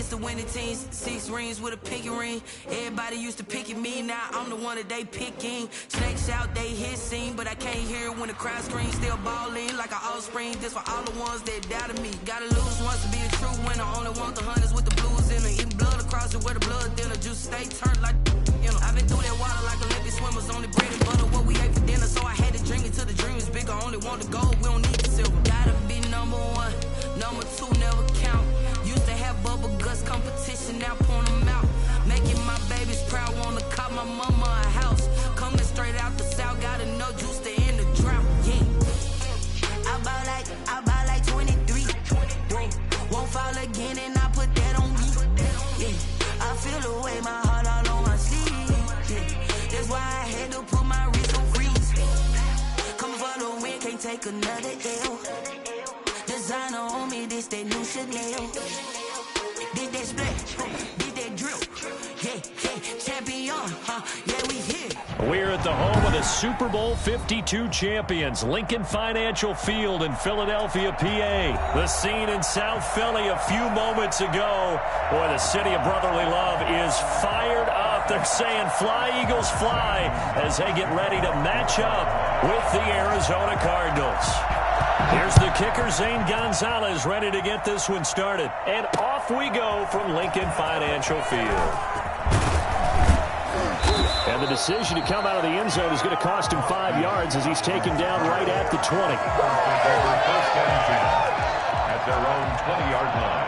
against the winning teams. 6 rings with a pinky ring. Everybody used to pick at me, now I'm the one that they picking. Snakes out, they hissing, but I can't hear it when the crowd screams. Still balling like an offspring. This for all the ones that doubted me. Gotta lose once to be a true winner. Only want the hunters with the blues in it. Eating blood across it where the blood dinner. Juice stay turned like, you know. I've been through that water like Olympic swimmers. Only bread and butter what we ate for dinner. So I had to drink it till the dream is bigger. Only want the gold, we don't need the silver. Gotta be number 1, number 2 never count. Used to have bubble guts competition, now point them out. Making my babies proud, wanna call my mama a house. Coming straight out the south, gotta know juice to end the drought. Yeah, I bought like 23. Whoa, won't fall again, and I put that on me. Yeah, I feel the way, my heart all on my sleeve. Yeah, that's why I had to put my wrist on freeze. Coming for the win, can't take another L. Designer on me, this that new Chanel. Did that split, did that drill. Yeah, champion, yeah, we here. We're at the home of the Super Bowl 52 champions, Lincoln Financial Field in Philadelphia, PA. The scene in South Philly a few moments ago. Boy, the city of brotherly love is fired up. They're saying, fly, Eagles, fly, as they get ready to match up with the Arizona Cardinals. Here's the kicker, Zane Gonzalez, ready to get this one started. And off we go from Lincoln Financial Field. And the decision to come out of the end zone is going to cost him 5 yards as he's taken down right at the 20. First and 10 at their own 20-yard line.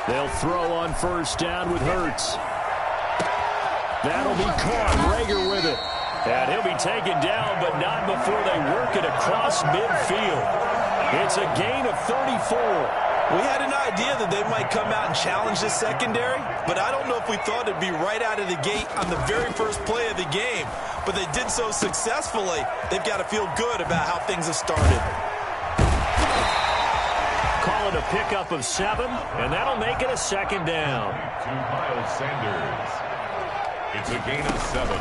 They'll throw on first down with Hurts. That'll be caught. Rager with it. And he'll be taken down, but not before they work it across midfield. It's a gain of 34. We had an idea that they might come out and challenge this secondary, but I don't know if we thought it'd be right out of the gate on the very first play of the game. But they did so successfully, they've got to feel good about how things have started. Call it a pickup of 7, and that'll make it a second down. To Miles Sanders. It's a gain of 7.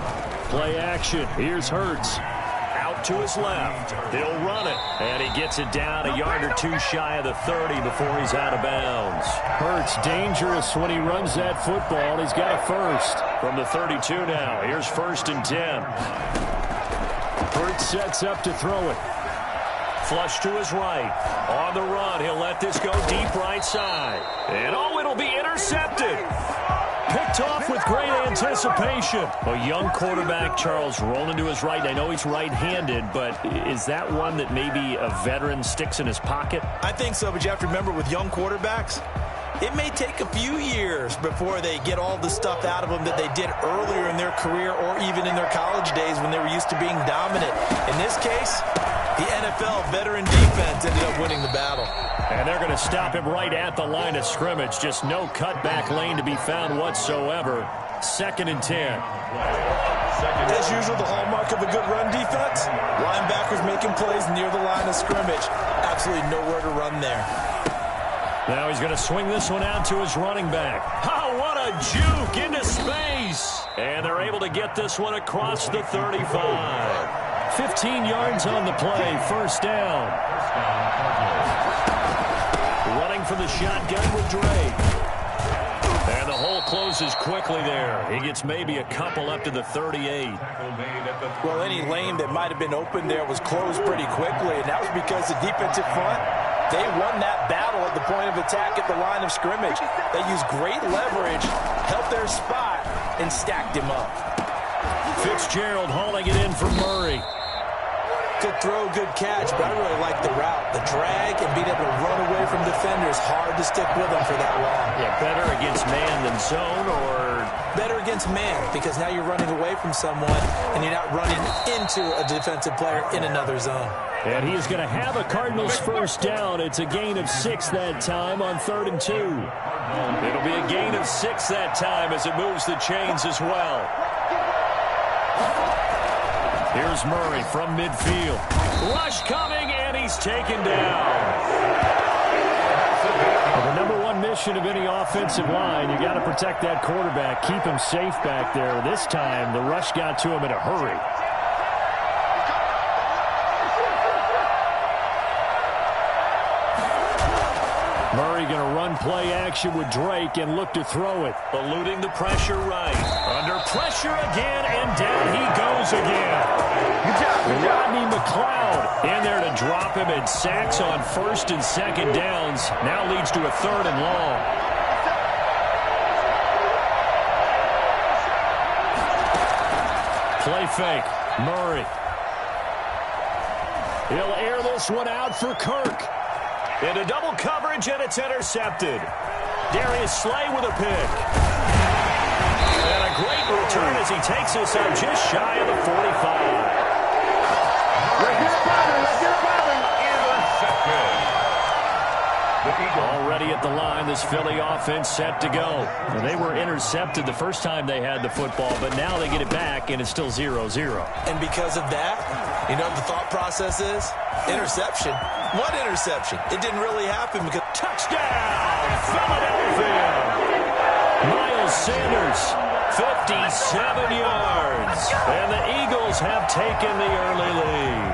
Play action. Here's Hurts. Out to his left. He'll run it. And he gets it down a yard or 2 shy of the 30 before he's out of bounds. Hurts dangerous when he runs that football. He's got a first. From the 32 now. Here's 1st and 10. Hurts sets up to throw it. Flush to his right. On the run, he'll let this go deep right side. And oh, it'll be intercepted. Picked off with great anticipation. A young quarterback, Charles, rolling to his right. I know he's right-handed, but is that one that maybe a veteran sticks in his pocket? I think so, but you have to remember with young quarterbacks, it may take a few years before they get all the stuff out of them that they did earlier in their career or even in their college days when they were used to being dominant. In this case, the NFL veteran defense ended up winning the battle. And they're going to stop him right at the line of scrimmage. Just no cutback lane to be found whatsoever. 2nd and 10. As usual, the hallmark of a good run defense, linebackers making plays near the line of scrimmage. Absolutely nowhere to run there. Now he's going to swing this one out to his running back. Oh, what a juke into space. And they're able to get this one across the 35. 15 yards on the play, 1st down. Running for the shotgun with Drake. And the hole closes quickly there. He gets maybe a couple up to the 38. Well, any lane that might have been open there was closed pretty quickly, and that was because the defensive front, they won that battle at the point of attack at the line of scrimmage. They used great leverage, held their spot, and stacked him up. Fitzgerald hauling it in for Murray. Good throw, good catch, but I really like the route. The drag and being able to run away from defenders, hard to stick with them for that long. Yeah, better against man than zone, or? Better against man, because now you're running away from someone and you're not running into a defensive player in another zone. And he is going to have a Cardinals first down. It's a gain of 6 that time on 3rd and 2. It'll be a gain of 6 that time as it moves the chains as well. Here's Murray from midfield. Rush coming, and he's taken down. Well, the #1 mission of any offensive line. You got to protect that quarterback, keep him safe back there. This time, the rush got to him in a hurry. Murray going to run play action with Drake and look to throw it. Eluding the pressure right. Under pressure again, and down he goes again. Good job. Rodney McLeod in there to drop him, and sacks on first and second downs. Now leads to a 3rd and long. Play fake. Murray. He'll air this one out for Kirk. Into double coverage, and it's intercepted. Darius Slay with a pick. And a great return as he takes us up just shy of the 45. Let's get a pattern. Intercepted. Already at the line, this Philly offense set to go. Well, they were intercepted the first time they had the football, but now they get it back, and it's still 0-0. And because of that, you know what the thought process is? Interception. What interception? It didn't really happen because... Touchdown, Philadelphia! Miles Sanders, 57 yards. And the Eagles have taken the early lead.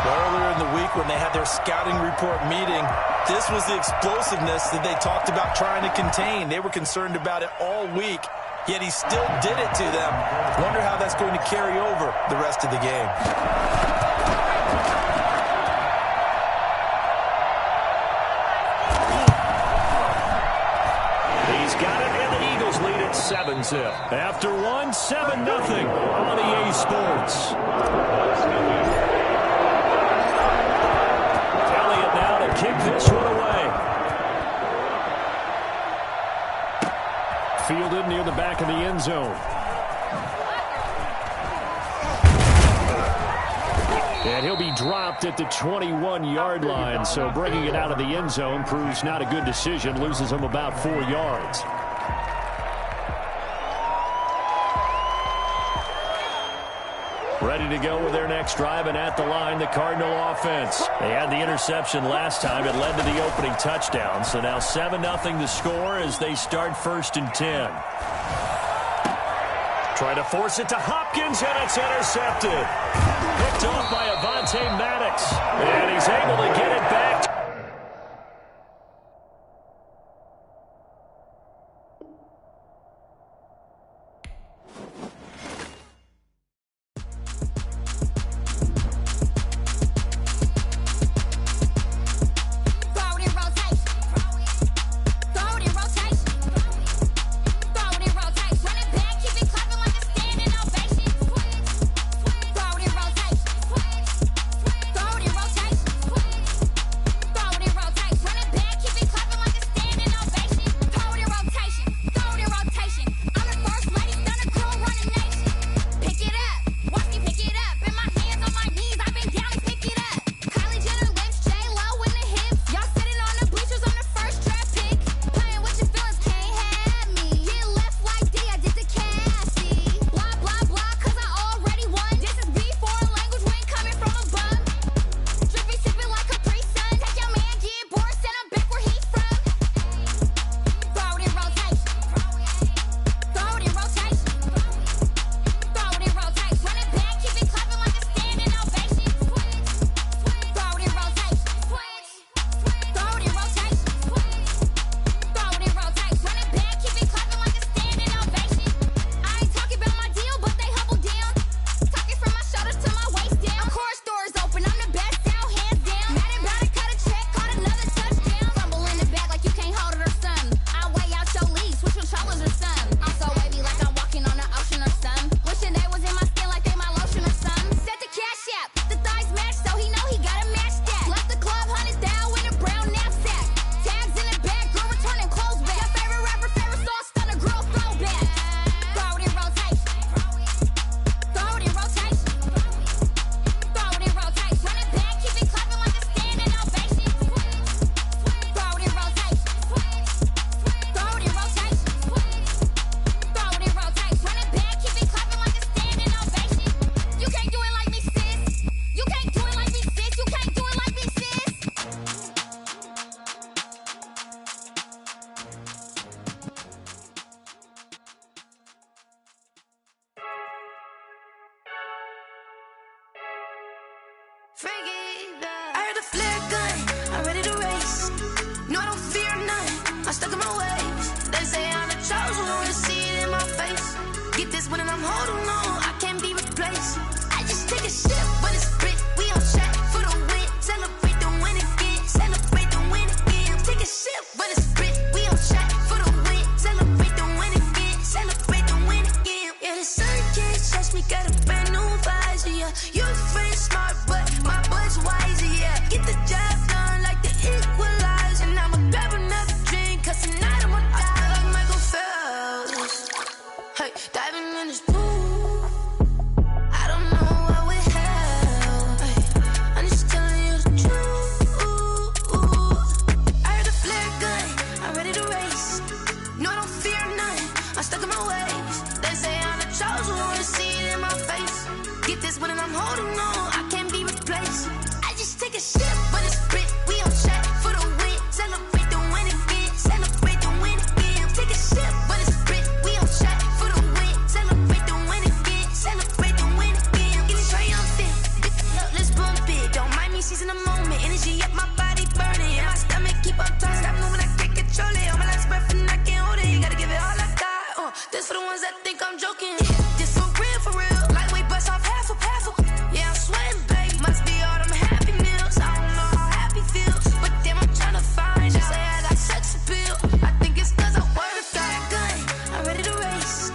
Earlier in the week when they had their scouting report meeting, this was the explosiveness that they talked about trying to contain. They were concerned about it all week, yet he still did it to them. Wonder how that's going to carry over the rest of the game. He's got it, and the Eagles lead at 7-0. After one, 7-0 on EA Sports. Kick this one away. Fielded near the back of the end zone. And he'll be dropped at the 21-yard line, so bringing it out of the end zone proves not a good decision, loses him about 4 yards. Ready to go with their next drive, and at the line, the Cardinal offense. They had the interception last time. It led to the opening touchdown. So now 7-0 the score as they start 1st and 10. Try to force it to Hopkins, and it's intercepted. Picked off by Avonte Maddox. And he's able to get it back. I heard the flare gun, I'm ready to race. No, I don't fear none, I'm stuck in my ways. They say I'm the chosen one, see it in my face. Get this one and I'm holding on, I can't be replaced. I just take a sip, but it's split, we on track for the win. Celebrate the win again, celebrate the win again. Take a sip, but it's split, we on track for the win. Celebrate the win again, celebrate the win again. Yeah, the sun can't touch me, got a brand new visor, yeah. Your friend smart, but my boy's wiser, yeah. Get the job done like the equalizer. And I'ma grab another drink, cause tonight I'ma die like Michael Phelps. Hey, diving in this pool, I don't know what we have. Hey, I'm just telling you the truth. I heard the flare gun, I'm ready to race. No, I don't fear none, I'm stuck in my ways. They say I'm the chosen one, see it in my face. Get this one and I'm holding on, I can't be replaced. I just take a sip, but it's split, we on track for the win. Celebrate the win again, celebrate the win again. Take a sip, but it's split, we on track for the win. Celebrate the win again, celebrate the win again. Getting triumphant, let's bump it. Don't mind me seizing the moment, energy up my body burning. And my stomach keep on turning, stop moving, I can't control it. On my last breath and I can't hold it, you gotta give it all I got. This for the ones that think I'm joking. This for real, lightweight bust off half a. Yeah, I'm sweating, babe, must be all them happy meals. I don't know how happy feels, but damn, I'm tryna find you. Say I got sex appeal, I think it's cause I wear the fire gun. I'm ready to race,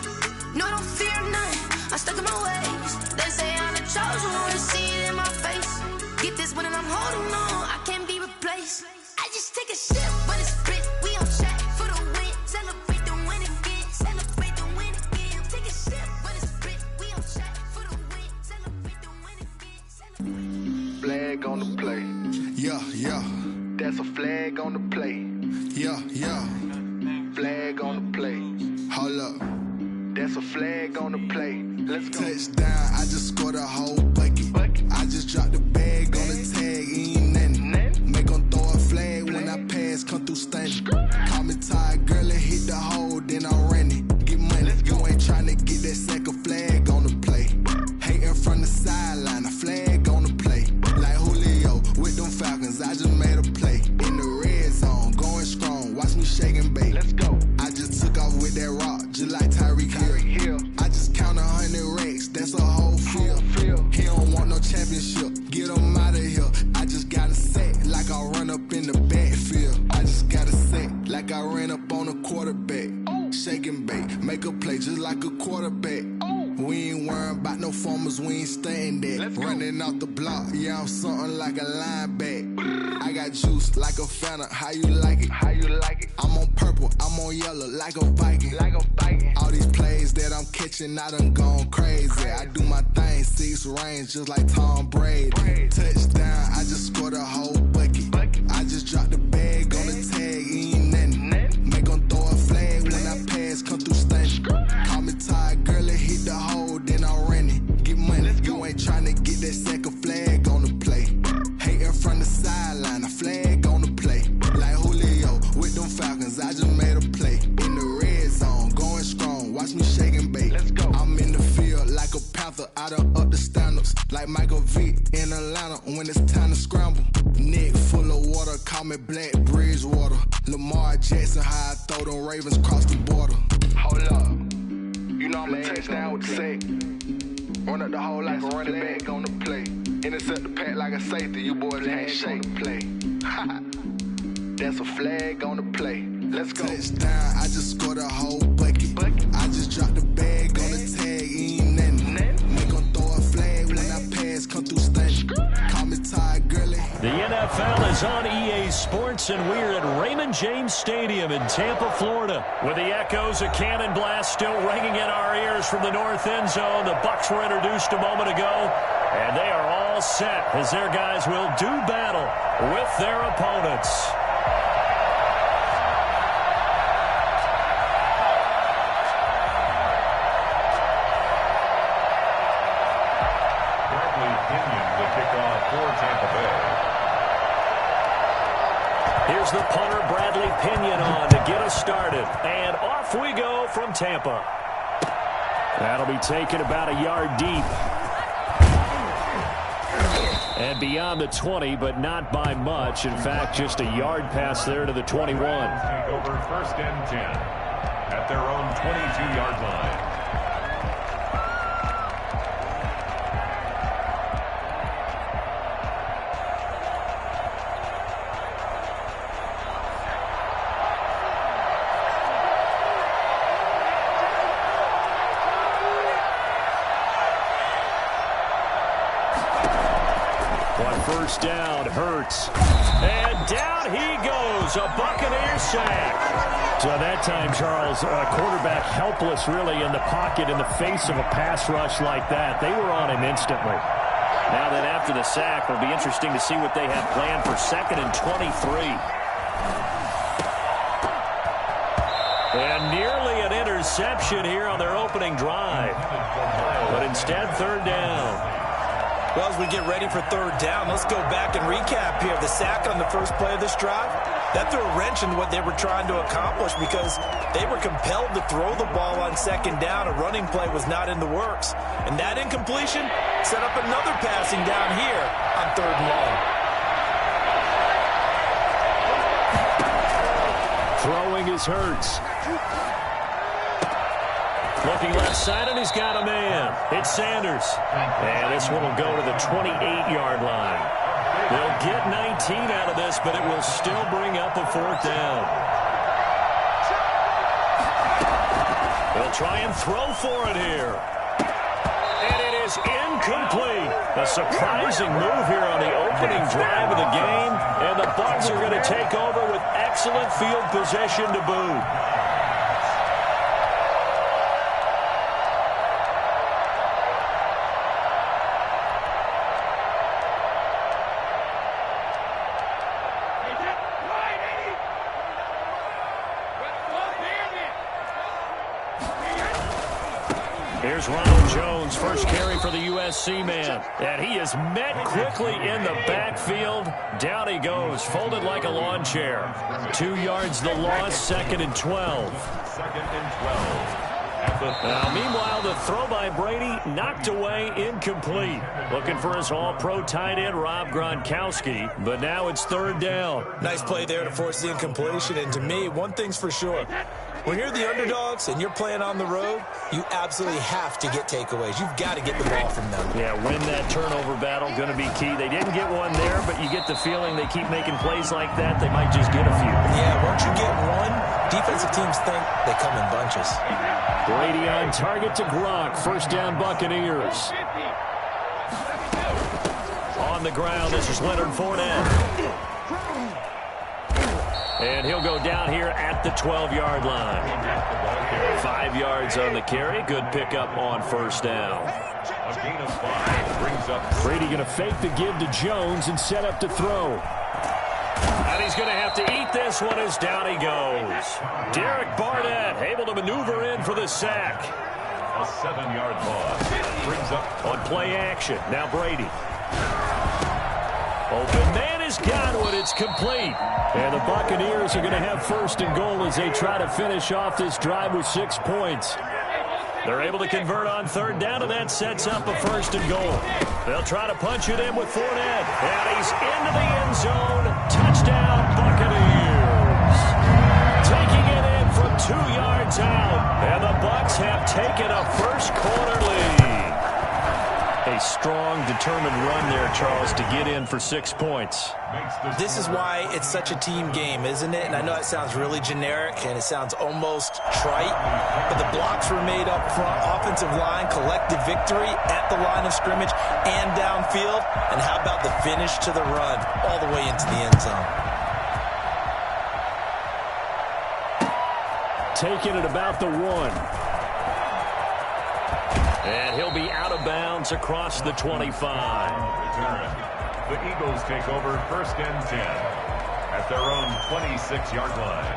no, I don't fear none, I'm stuck in my ways. They say I'm the chosen one, see it in my face. Get this one and I'm holding on, I can't be replaced. I just take a sip, but it's split, we on track for the win. Celebrate the win again, celebrate the win again. Take a sip, but it's split, we on track for the win. Celebrate the win again, celebrate. Flag on the play. Yeah, yeah. That's a flag on the play. Yeah, yeah. Flag on the play. Hold up. That's a flag on the play. Let's go. Touchdown, I just scored a whole bucket. I just dropped the bag on the tag, ain't nothing. Make 'em throw a flag when I pass, come through stunning. Call me tired, girl, and hit the hole, then I'm running. Get money, you ain't tryna get that second flag on the play. Hating from the sideline, a flag on the play. Like Julio with them Falcons, I just made a play. In the red zone, going strong, watch me shake and bake. Let's go. I just took off with that rock, just like Tyreek Hill. I just count 100 racks, that's a whole field. He don't want no championship, get him out of here. I just got a set, like I run up in the backfield. I just got a set, like I ran up on a quarterback. Shake and bake, make a play just like a quarterback. We ain't worrying about no formers, we ain't staying there. Running off the block, yeah, I'm something like a linebacker. I got juice like a Fanta, how you like it? How you like it? I'm on purple, I'm on yellow, like a Viking. Like a Viking. All these plays that I'm catching, I done gone crazy. I do my thing, 6 range, just like Tom Brady. Touchdown, I just scored a whole bucket. I just dropped the bag on the tag, ain't nothing. Make 'em throw a flag when I pass, come through stunning. Call me tired, girl, and hit the hole, then I'm running. Get money, you ain't tryna get that second flag on the play. Hating from the sideline, a flag on the play. Like Julio with them Falcons, I just made a play. In the red zone, going strong, watch me shake and bake. Let's go. I'm in the field like a Panther, I done up the standards. Like Michael Vick in Atlanta when it's time to scramble. Neck full of water, call me Black Bridgewater. Lamar Jackson, how I throw them Ravens cross the border. Hold up. You know I'm a touchdown with the sack. Run up the hole like a running back on the play. Intercept the pack like a safety. You boys ain't shake the play. That's a flag on the play. Let's go. Touchdown, I just scored a whole bucket. I just dropped the bag on the tag, ain't nothing. Make 'em throw a flag when I pass, come through stunning. Call me tired, girlie. The NFL is on EA Sports, and we're at Raymond James Stadium in Tampa, Florida, with the echoes of Cannon Blast still ringing in our ears from the north end zone. The Bucs were introduced a moment ago, and they are all set as their guys will do battle with their opponents. Here's the punter, Bradley Pinion, on to get us started. And off we go from Tampa. That'll be taken about a yard deep. And beyond the 20, but not by much. In fact, just a yard pass there to the 21. Take over 1st and 10 at their own 22-yard line. First down, Hurts. And down he goes, a Buccaneer sack. So that time, Charles, quarterback helpless really in the pocket in the face of a pass rush like that. They were on him instantly. Now that after the sack, it'll be interesting to see what they have planned for 2nd and 23. And nearly an interception here on their opening drive. But instead, 3rd down. Well, as we get ready for 3rd down, let's go back and recap here. The sack on the first play of this drive, that threw a wrench in what they were trying to accomplish because they were compelled to throw the ball on 2nd down. A running play was not in the works. And that incompletion set up another passing down here on 3rd and long. Throwing is Hurts. Looking left side, and he's got a man. It's Sanders. And this one will go to the 28-yard line. They'll get 19 out of this, but it will still bring up a 4th down. They'll try and throw for it here. And it is incomplete. A surprising move here on the opening drive of the game. And the Bucs are going to take over with excellent field position to boot. Here's Ronald Jones, first carry for the USC man. And he is met quickly in the backfield. Down he goes, folded like a lawn chair. 2 yards the loss, 2nd and 12. 2nd and 12. Now, meanwhile, the throw by Brady knocked away, incomplete. Looking for his all-pro tight end, Rob Gronkowski. But now it's 3rd down. Nice play there to force the incompletion. And to me, one thing's for sure. When you're the underdogs and you're playing on the road, you absolutely have to get takeaways. You've got to get the ball from them. Yeah, win that turnover battle, going to be key. They didn't get one there, but you get the feeling they keep making plays like that, they might just get a few. Yeah, once you get one, defensive teams think they come in bunches. Brady on target to Gronk. First down, Buccaneers. On the ground, this is Leonard Fournette. And he'll go down here at the 12-yard line. 5 yards on the carry. Good pickup on first down. A gain of 5 brings up. Brady going to fake the give to Jones and set up to throw. And he's going to have to eat this one as down he goes. Derek Barnett able to maneuver in for the sack. A 7-yard loss brings up. On play action. Now Brady. Open man is Godwin. It's complete. And the Buccaneers are going to have first and goal as they try to finish off this drive with 6 points. They're able to convert on 3rd down, and that sets up a first and goal. They'll try to punch it in with Fournette. And he's into the end zone. Touchdown, Buccaneers. Taking it in from 2 yards out. And the Bucs have taken a first quarter lead. A strong, determined run there, Charles, to get in for 6 points. This is why it's such a team game, isn't it? And I know it sounds really generic and it sounds almost trite, but the blocks were made up front, offensive line, collective victory at the line of scrimmage and downfield. And how about the finish to the run all the way into the end zone? Taking it about the 1. And he'll be out of bounds across the 25. The Eagles take over 1st and 10 at their own 26-yard line.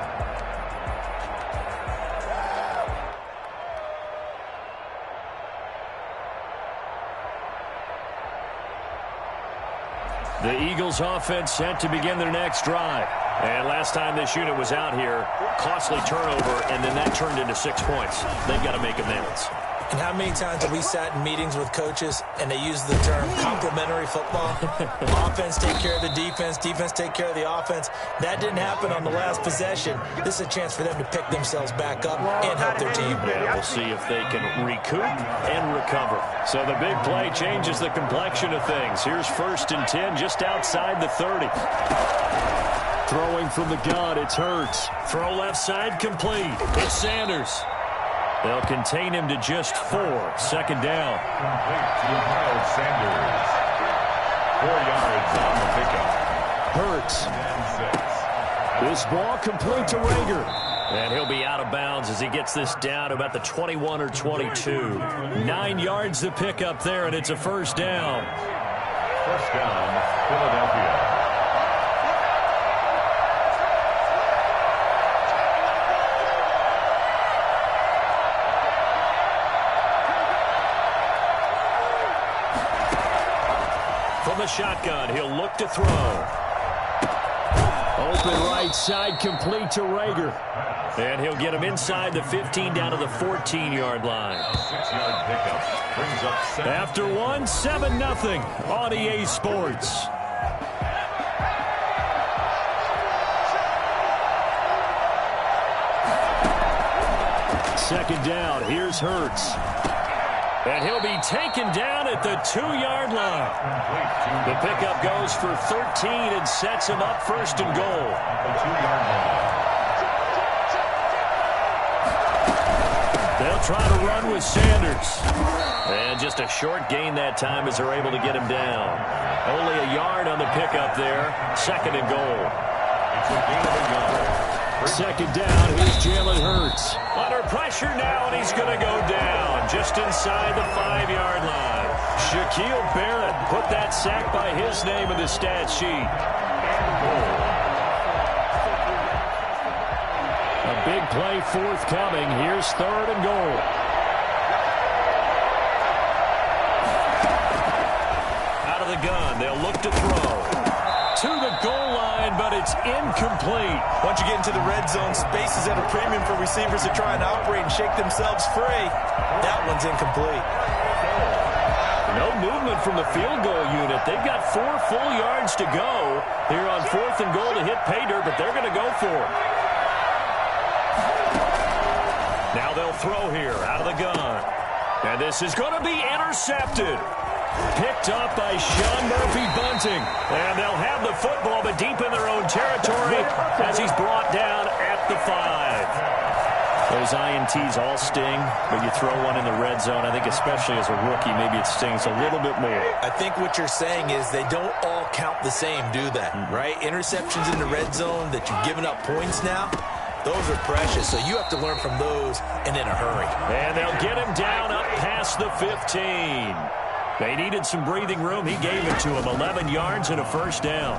The Eagles offense set to begin their next drive. And last time this unit was out here, costly turnover, and then that turned into 6 points. They've got to make amends. And how many times have we sat in meetings with coaches and they use the term complementary football? Offense take care of the defense, defense take care of the offense. That didn't happen on the last possession. This is a chance for them to pick themselves back up and help their team. Yeah, we'll see if they can recoup and recover. So the big play changes the complexion of things. Here's 1st and 10 just outside the 30. Throwing from the gun, it's Hurts. Throw left side complete. It's Sanders. They'll contain him to just 4. 2nd down. Complete to Miles Sanders. 4 yards on the pickup. Hurts. And 6. This ball complete to Rager. And he'll be out of bounds as he gets this down to about the 21 or 22. 9 yards to pick up there, and it's a 1st down. 1st down, Philadelphia. From the shotgun, he'll look to throw. Open right side, complete to Rager. And he'll get him inside the 15 down to the 14-yard line. 6-yard pickup brings up 7. After 1, 7-0 on EA Sports. Second down, here's Hurts. And he'll be taken down at the 2-yard line. The pickup goes for 13 and sets him up 1st and goal. The 2-yard line. They'll try to run with Sanders. And just a short gain that time as they're able to get him down. Only a yard on the pickup there. 2nd and goal. It's a gain of a yard. 2nd down, here's Jalen Hurts. Under pressure now, and he's going to go down just inside the 5-yard line. Shaquille Barrett put that sack by his name in the stat sheet. A big play forthcoming. Here's 3rd and goal. Out of the gun, they'll look to throw. To the goal line, but it's incomplete. Once you get into the red zone, space is at a premium for receivers to try and operate and shake themselves free. That one's incomplete. No movement from the field goal unit. They've got 4 full yards to go here on 4th and goal to hit pay dirt, but they're going to go for it. Now they'll throw here out of the gun. And this is going to be intercepted. Picked up by Sean Murphy-Bunting. And they'll have the football, but deep in their own territory as he's brought down at the 5. Those INTs all sting, but you throw one in the red zone, I think especially as a rookie, maybe it stings a little bit more. I think what you're saying is they don't all count the same, do they? Right? Interceptions in the red zone that you've given up points now, those are precious, so you have to learn from those and in a hurry. And they'll get him down up past the 15. They needed some breathing room. He gave it to him. 11 yards and a 1st down.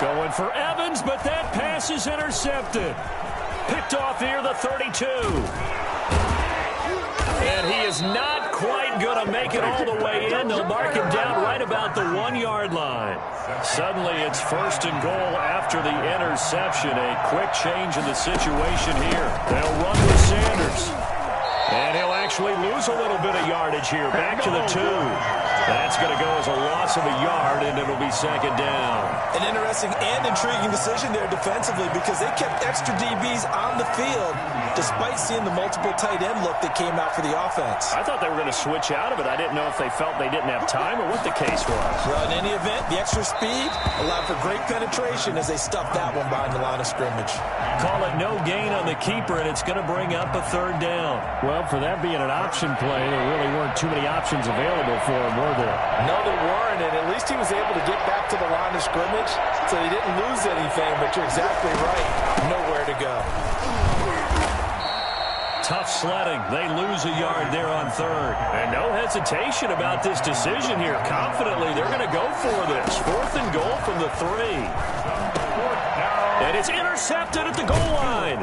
Going for Evans, but that pass is intercepted. Picked off here, the 32. And he is not quite going to make it all the way in. They'll mark him down right about the 1-yard line. Suddenly it's 1st and goal after the interception. A quick change in the situation here. They'll run with Sanders. And he'll actually lose a little bit of yardage here. Back to the 2. That's going to go as a loss of a yard, and it'll be 2nd down. An interesting and intriguing decision there defensively because they kept extra DBs on the field despite seeing the multiple tight end look that came out for the offense. I thought they were going to switch out of it. I didn't know if they felt they didn't have time or what the case was. Well, in any event, the extra speed allowed for great penetration as they stuffed that one behind the line of scrimmage. Call it no gain on the keeper, and it's going to bring up a 3rd down. Well, for that being an option play, there really weren't too many options available for him, were there? No, there weren't, and at least he was able to get back to the line of scrimmage, so he didn't lose anything, but you're exactly right. Nowhere to go. Tough sledding. They lose a yard there on 3rd. And no hesitation about this decision here. Confidently, they're going to go for this. 4th and goal from the 3. And it's intercepted at the goal line.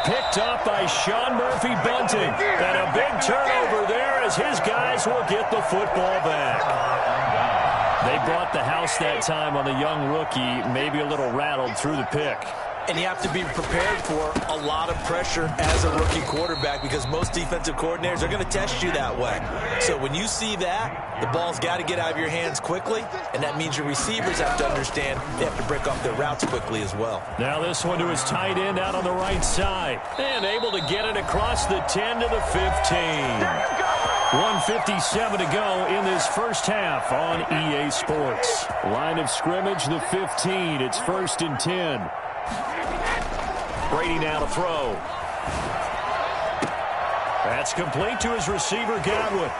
Picked up by Sean Murphy-Bunting. And a big turnover there as his guys will get the football back. They brought the house that time on the young rookie, maybe a little rattled through the pick. And you have to be prepared for a lot of pressure as a rookie quarterback because most defensive coordinators are going to test you that way. So when you see that, the ball's got to get out of your hands quickly, and that means your receivers have to understand they have to break off their routes quickly as well. Now this one to his tight end out on the right side. And able to get it across the 10 to the 15. 1:57 to go in this first half on EA Sports. Line of scrimmage, the 15. It's 1st and 10. Brady now to throw. That's complete to his receiver, Godwin.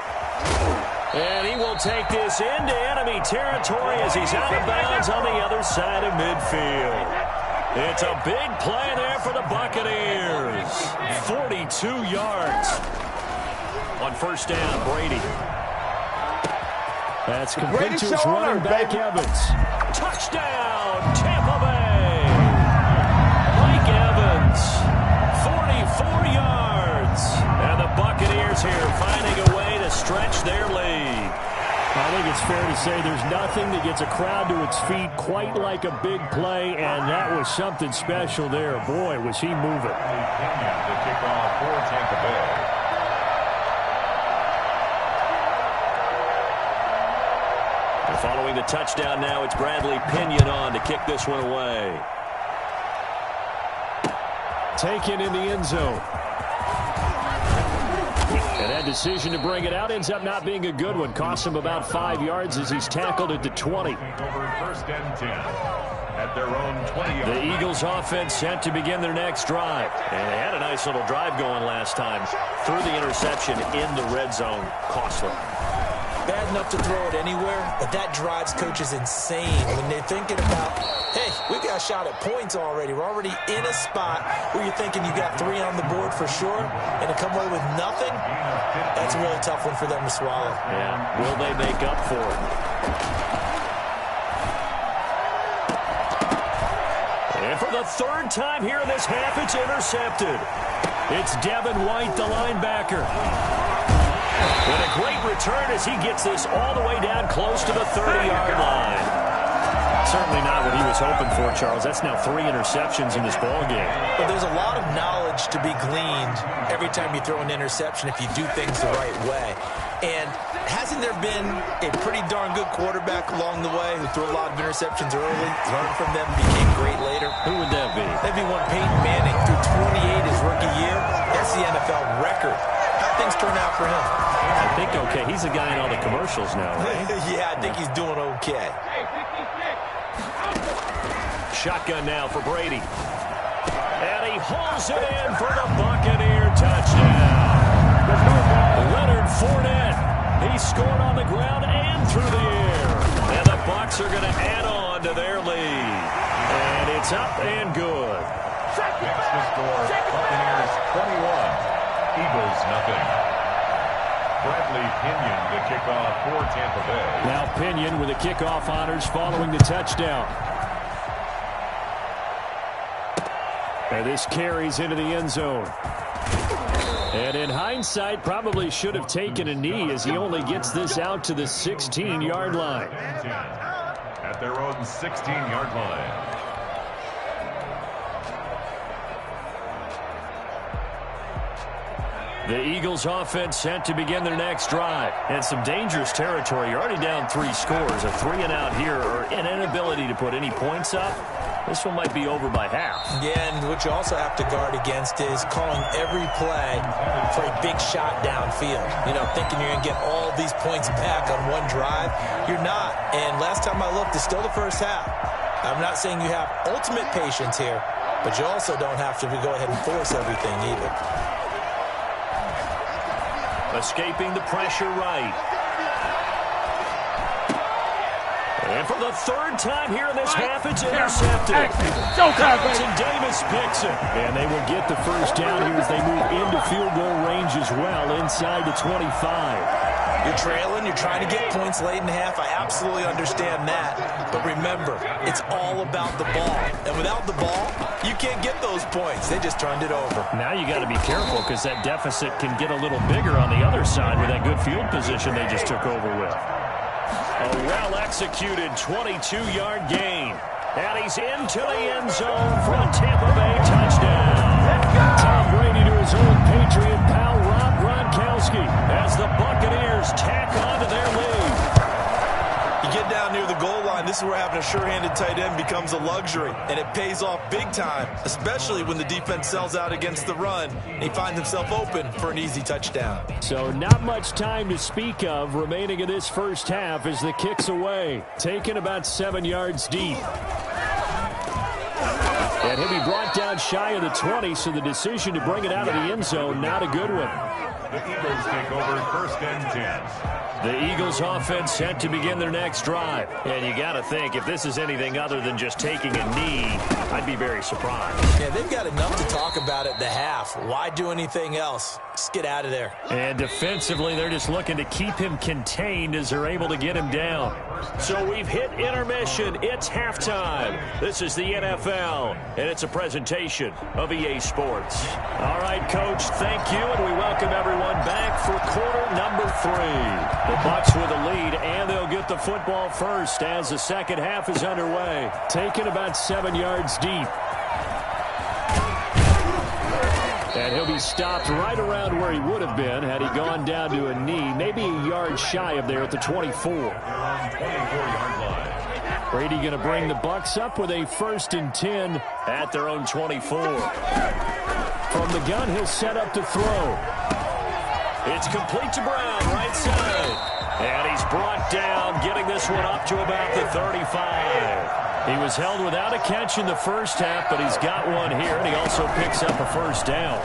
And he will take this into enemy territory as he's out of bounds on the other side of midfield. It's a big play there for the Buccaneers. 42 yards. On first down, Brady. That's complete to his running back, Evans. Touchdown, Tampa Bay. Mike Evans, 44 yards. And the Buccaneers here finding a way to stretch their lead. I think it's fair to say there's nothing that gets a crowd to its feet quite like a big play, and that was something special there. Boy, was he moving. The kickoff for Tampa Bay. Following the touchdown now, it's Bradley Pinion on to kick this one away. Taken in the end zone. And that decision to bring it out ends up not being a good one. Costs him about 5 yards as he's tackled at the 20. Over 1st and 10 at their own 20. The Eagles offense set to begin their next drive. And they had a nice little drive going last time. Threw the interception in the red zone. Costly. Bad enough to throw it anywhere, but that drives coaches insane when they're thinking about, hey, we got a shot at points already. We're already in a spot where you're thinking you got 3 on the board for sure, and to come away with nothing, that's a really tough one for them to swallow. Yeah, will they make up for it? And for the 3rd time here in this half, it's intercepted. It's Devin White, the linebacker. And a great return as he gets this all the way down close to the 30-yard line. Certainly not what he was hoping for, Charles. That's now 3 interceptions in this ballgame. But there's a lot of knowledge to be gleaned every time you throw an interception if you do things the right way. And hasn't there been a pretty darn good quarterback along the way who threw a lot of interceptions early, learned from them, became great later? Who would that be? That'd be one Peyton Manning. Threw 28 his rookie year. That's the NFL record. How'd things turn out for him? I think okay. He's a guy in all the commercials now, right? Yeah, I think he's doing okay. Shotgun now for Brady. And he hauls it in for the Buccaneer touchdown. Leonard Fournette. He scored on the ground and through the air. And the Bucs are going to add on to their lead. And it's up and good. Next to score, Buccaneers 21, Eagles nothing. Bradley Pinion, the kickoff for Tampa Bay. Now Pinion with the kickoff honors following the touchdown. And this carries into the end zone. And in hindsight, probably should have taken a knee as he only gets this out to the 16-yard line. At their own 16-yard line. The Eagles offense set to begin their next drive. And some dangerous territory. You're already down 3 scores. A 3 and out here, or an inability to put any points up. This one might be over by half. Yeah, and what you also have to guard against is calling every play for a big shot downfield. You know, thinking you're going to get all these points back on one drive. You're not. And last time I looked, it's still the first half. I'm not saying you have ultimate patience here, but you also don't have to go ahead and force everything either. Escaping the pressure right. And for the 3rd time here in this half, it's intercepted. And Davis picks it. And they will get the first down here as they move into field goal range as well, inside the 25. You're trailing, you're trying to get points late in the half. I absolutely understand that. But remember, it's all about the ball. And without the ball, you can't get those points. They just turned it over. Now you got to be careful because that deficit can get a little bigger on the other side with that good field position they just took over with. A well-executed 22-yard gain. And he's into the end zone for a Tampa Bay touchdown. Tom Brady to his old Patriot pal Rob Gronkowski as the Buccaneers tack on to their lead. You get down near the goal line, this is where having a sure-handed tight end becomes a luxury, and it pays off big time, especially when the defense sells out against the run, and he finds himself open for an easy touchdown. So not much time to speak of remaining in this first half as the kick's away, taken about 7 yards deep. And he'll be brought down shy of the 20, so the decision to bring it out of the end zone, not a good one. The Eagles take over 1st and 10. The Eagles offense set to begin their next drive. And you got to think, if this is anything other than just taking a knee, I'd be very surprised. Yeah, they've got enough to talk about at the half. Why do anything else? Just get out of there. And defensively, they're just looking to keep him contained as they're able to get him down. So we've hit intermission. It's halftime. This is the NFL, and it's a presentation of EA Sports. All right, Coach, thank you, and we welcome everyone back for quarter number 3. The Bucs with a lead, and they'll get the football first as the second half is underway. Taken about 7 yards deep. And he'll be stopped right around where he would have been had he gone down to a knee, maybe a yard shy of there at the 24. Brady going to bring the Bucs up with a 1st and 10 at their own 24. From the gun, he'll set up to throw. It's complete to Brown, right side. And he's brought down, getting this one up to about the 35. He was held without a catch in the first half, but he's got one here, and he also picks up a first down.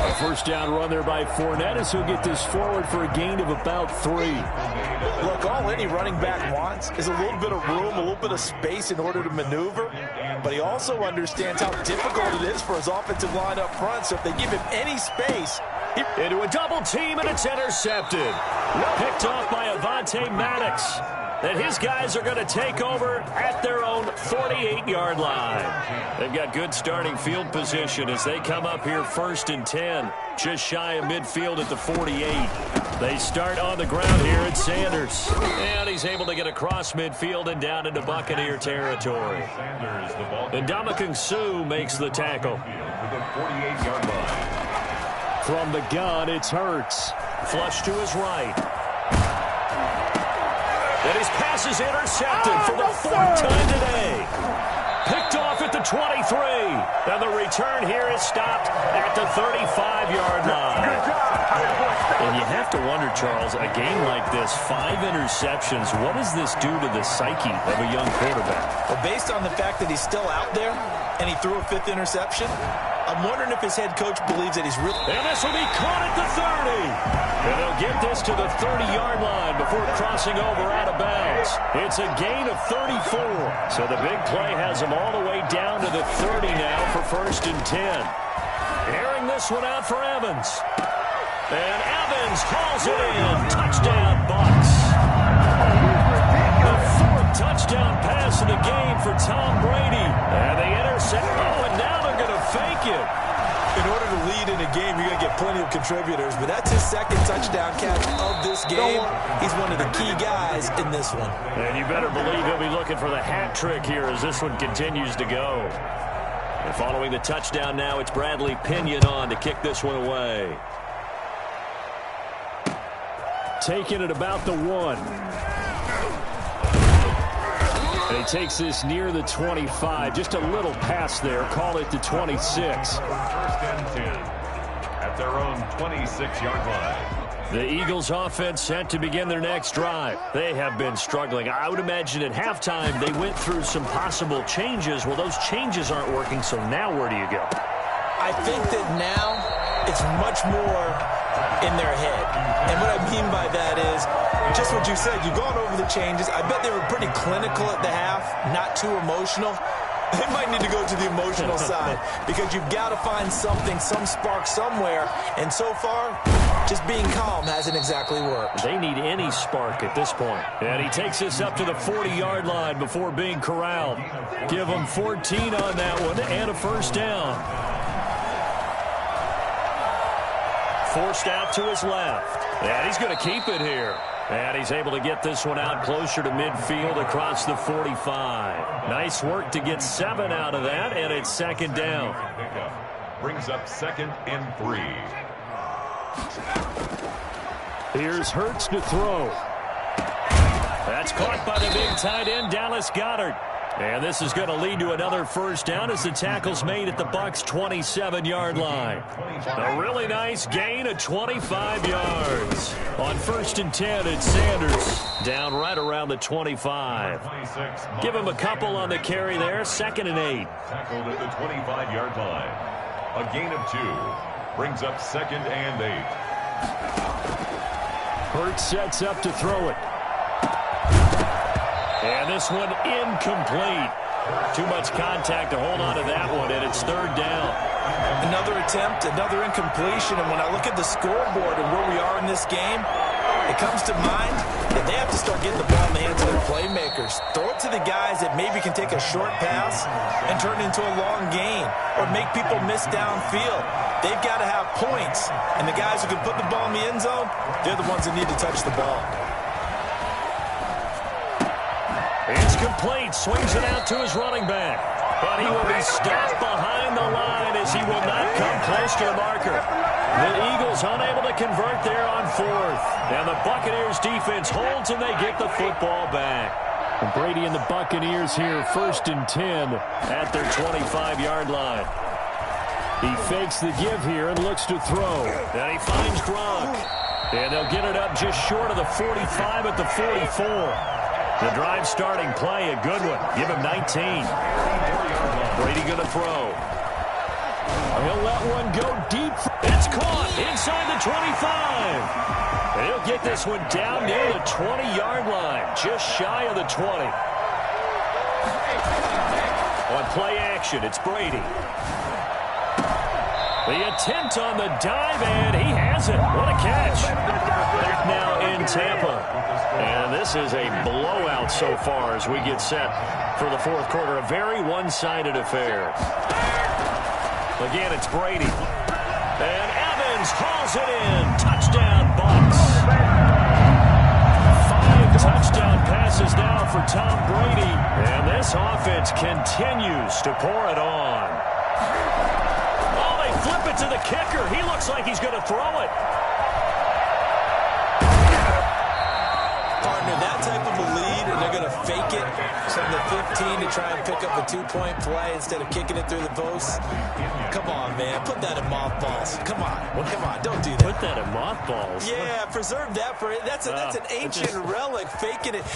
A first down run there by Fournette as he'll get this forward for a gain of about 3. Look, all any running back wants is a little bit of room, a little bit of space in order to maneuver, but he also understands how difficult it is for his offensive line up front, so if they give him any space, into a double team, and it's intercepted. Picked off by Avonte Maddox. And his guys are going to take over at their own 48-yard line. They've got good starting field position as they come up here 1st and 10, just shy of midfield at the 48. They start on the ground here at Sanders. And he's able to get across midfield and down into Buccaneer territory. And Ndamukong Suh makes the tackle. From the gun, it's Hurts. Flush to his right. And his pass is intercepted for the 4th time today. Picked off at the 23. And the return here is stopped at the 35-yard line. And you have to wonder, Charles, a game like this, 5 interceptions, what does this do to the psyche of a young quarterback? Well, based on the fact that he's still out there and he threw a 5th interception, I'm wondering if his head coach believes that he's really... And this will be caught at the 30. And they'll get this to the 30-yard line before crossing over out of bounds. It's a gain of 34. So the big play has him all the way down to the 30 now for 1st and 10. Airing this one out for Evans. And Evans hauls it in. Touchdown, Bucs. The 4th touchdown pass of the game for Tom Brady. And they intercept. Oh, and now they're going to fake it. In order to lead in a game, you're going to get plenty of contributors, but that's his 2nd touchdown catch of this game. He's one of the key guys in this one. And you better believe he'll be looking for the hat trick here as this one continues to go. And following the touchdown now, it's Bradley Pinion on to kick this one away. Taking it about the 1. And he takes this near the 25. Just a little pass there. Call it the 26. 1st and 10 at their own 26-yard line. The Eagles offense set to begin their next drive. They have been struggling. I would imagine at halftime they went through some possible changes. Well, those changes aren't working, so now where do you go? I think that now it's much more in their head. And what I mean by that is just what you said. You've gone over the changes. I bet they were pretty clinical at the half, not too emotional. They might need to go to the emotional side because you've got to find something, some spark somewhere. And so far, just being calm hasn't exactly worked. They need any spark at this point. And he takes this up to the 40-yard line before being corralled. Give him 14 on that one and a first down. Forced out to his left. And he's going to keep it here. And he's able to get this one out closer to midfield across the 45. Nice work to get 7 out of that, and it's second down. Brings up 2nd and 3. Here's Hurts to throw. That's caught by the big tight end, Dallas Goedert. And this is going to lead to another first down as the tackle's made at the Bucs' 27-yard line. A really nice gain of 25 yards. On 1st and 10, it's Sanders down right around the 25. Give him a couple on the carry there, 2nd and 8. Tackled at the 25-yard line. A gain of 2. Brings up 2nd and 8. Hurts sets up to throw it. And this one incomplete. Too much contact to hold on to that one, and it's 3rd down. Another attempt, another incompletion, and when I look at the scoreboard and where we are in this game, it comes to mind that they have to start getting the ball in the hands of their playmakers. Throw it to the guys that maybe can take a short pass and turn it into a long gain or make people miss downfield. They've got to have points, and the guys who can put the ball in the end zone, they're the ones that need to touch the ball. It's complete. Swings it out to his running back. But he will be stopped behind the line as he will not come close to the marker. The Eagles unable to convert there on 4th. And the Buccaneers defense holds and they get the football back. And Brady and the Buccaneers here 1st and 10 at their 25-yard line. He fakes the give here and looks to throw. And he finds Gronk. And they'll get it up just short of the 45 at the 44. The drive starting play, a good one. Give him 19. Brady going to throw. He'll let one go deep. It's caught inside the 25. And he'll get this one down near the 20-yard line, just shy of the 20. On play action, it's Brady. The attempt on the dive, and he has it. What a catch. Back now in Tampa. And this is a blowout so far as we get set for the 4th quarter. A very one-sided affair. Again, it's Brady. And Evans hauls it in. Touchdown, Bucs. 5 touchdown passes now for Tom Brady. And this offense continues to pour it on. Oh, they flip it to the kicker. He looks like he's going to throw it. Partner, that type of a lead, and they're going to fake it from the 15 to try and pick up a 2-point play instead of kicking it through the post. Come on, man. Put that in mothballs. Come on. Well, come on. Don't do that. Put that in mothballs. Yeah, preserve that for it. That's an ancient relic. Faking it.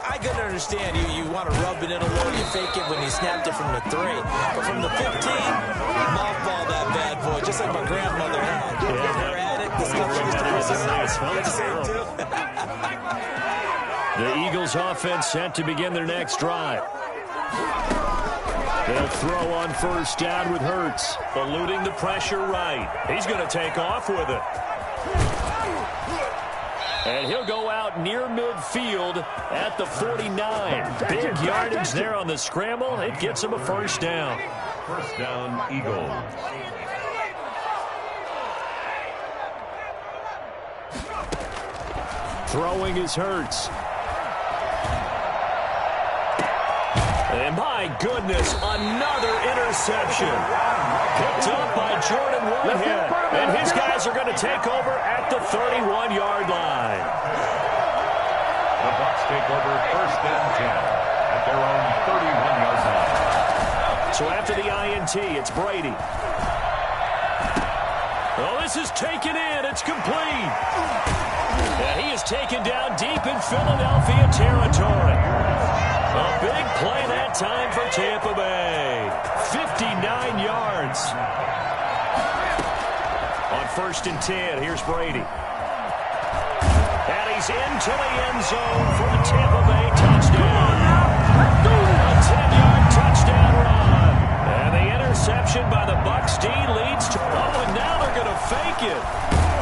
I can understand. You want to rub it in a little. You fake it when you snapped it from the 3. But from the 15, mothball that bad boy, just like my grandmother had. Her at it. The stuff she used to preserve. The Eagles offense set to begin their next drive. They'll throw on 1st down with Hurts, eluding the pressure right. He's going to take off with it. And he'll go out near midfield at the 49. Big yardage there on the scramble. It gets him a 1st down. 1st down, Eagles. Throwing is Hurts. And my goodness, another interception. Picked up by Jordan Whitehead. And his guys are going to take over at the 31-yard line. The Bucs take over 1st and 10 at their own 31-yard line. So after the INT, it's Brady. Oh, this is taken in. It's complete. And he is taken down deep in Philadelphia territory. A big play that time for Tampa Bay. 59 yards. On 1st and 10, here's Brady. And he's into the end zone for the Tampa Bay touchdown. A 10-yard touchdown run. And the interception by the Bucs D leads to... Oh, and now they're going to fake it.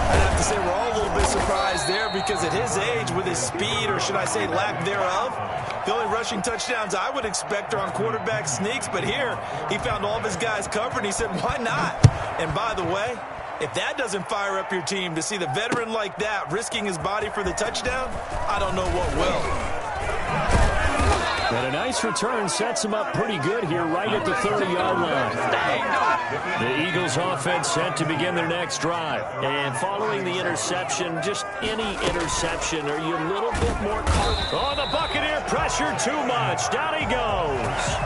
I'd have to say we're all a little bit surprised there because at his age, with his speed, or should I say lack thereof, the only rushing touchdowns I would expect are on quarterback sneaks. But here, he found all of his guys covered, and he said, why not? And by the way, If that doesn't fire up your team to see the veteran like that risking his body for the touchdown, I don't know what will. And a nice return sets him up pretty good here right at the 30-yard line. The Eagles offense set to begin their next drive. And following the interception, just any interception, are you a little bit more comfortable? Oh, the Buccaneer pressure too much. Down he goes.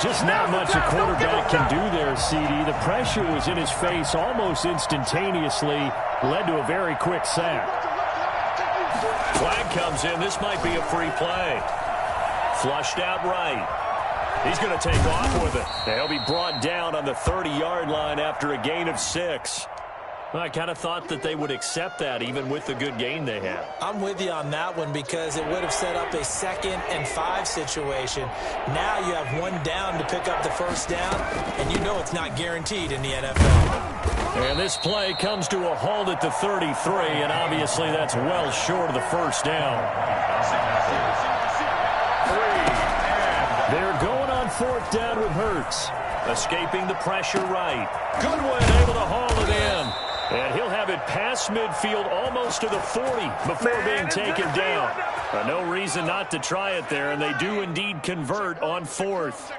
Just not much a quarterback can do there, CD. The pressure was in his face almost instantaneously, led to a very quick sack. Flag comes in. This might be a free play. Flushed out right. He's going to take off with it. He'll be brought down on the 30-yard line after a gain of 6. Well, I kind of thought that they would accept that even with the good gain they had. I'm with you on that one because it would have set up a 2nd and 5 situation. Now you have one down to pick up the first down, and you know it's not guaranteed in the NFL. And this play comes to a halt at the 33, and obviously that's well short of the first down. They're going on 4th down with Hurts. Escaping the pressure right. Goodwin able to haul it in. And he'll have it past midfield almost to the 40 before being taken down. No reason not to try it there, and they do indeed convert on 4th.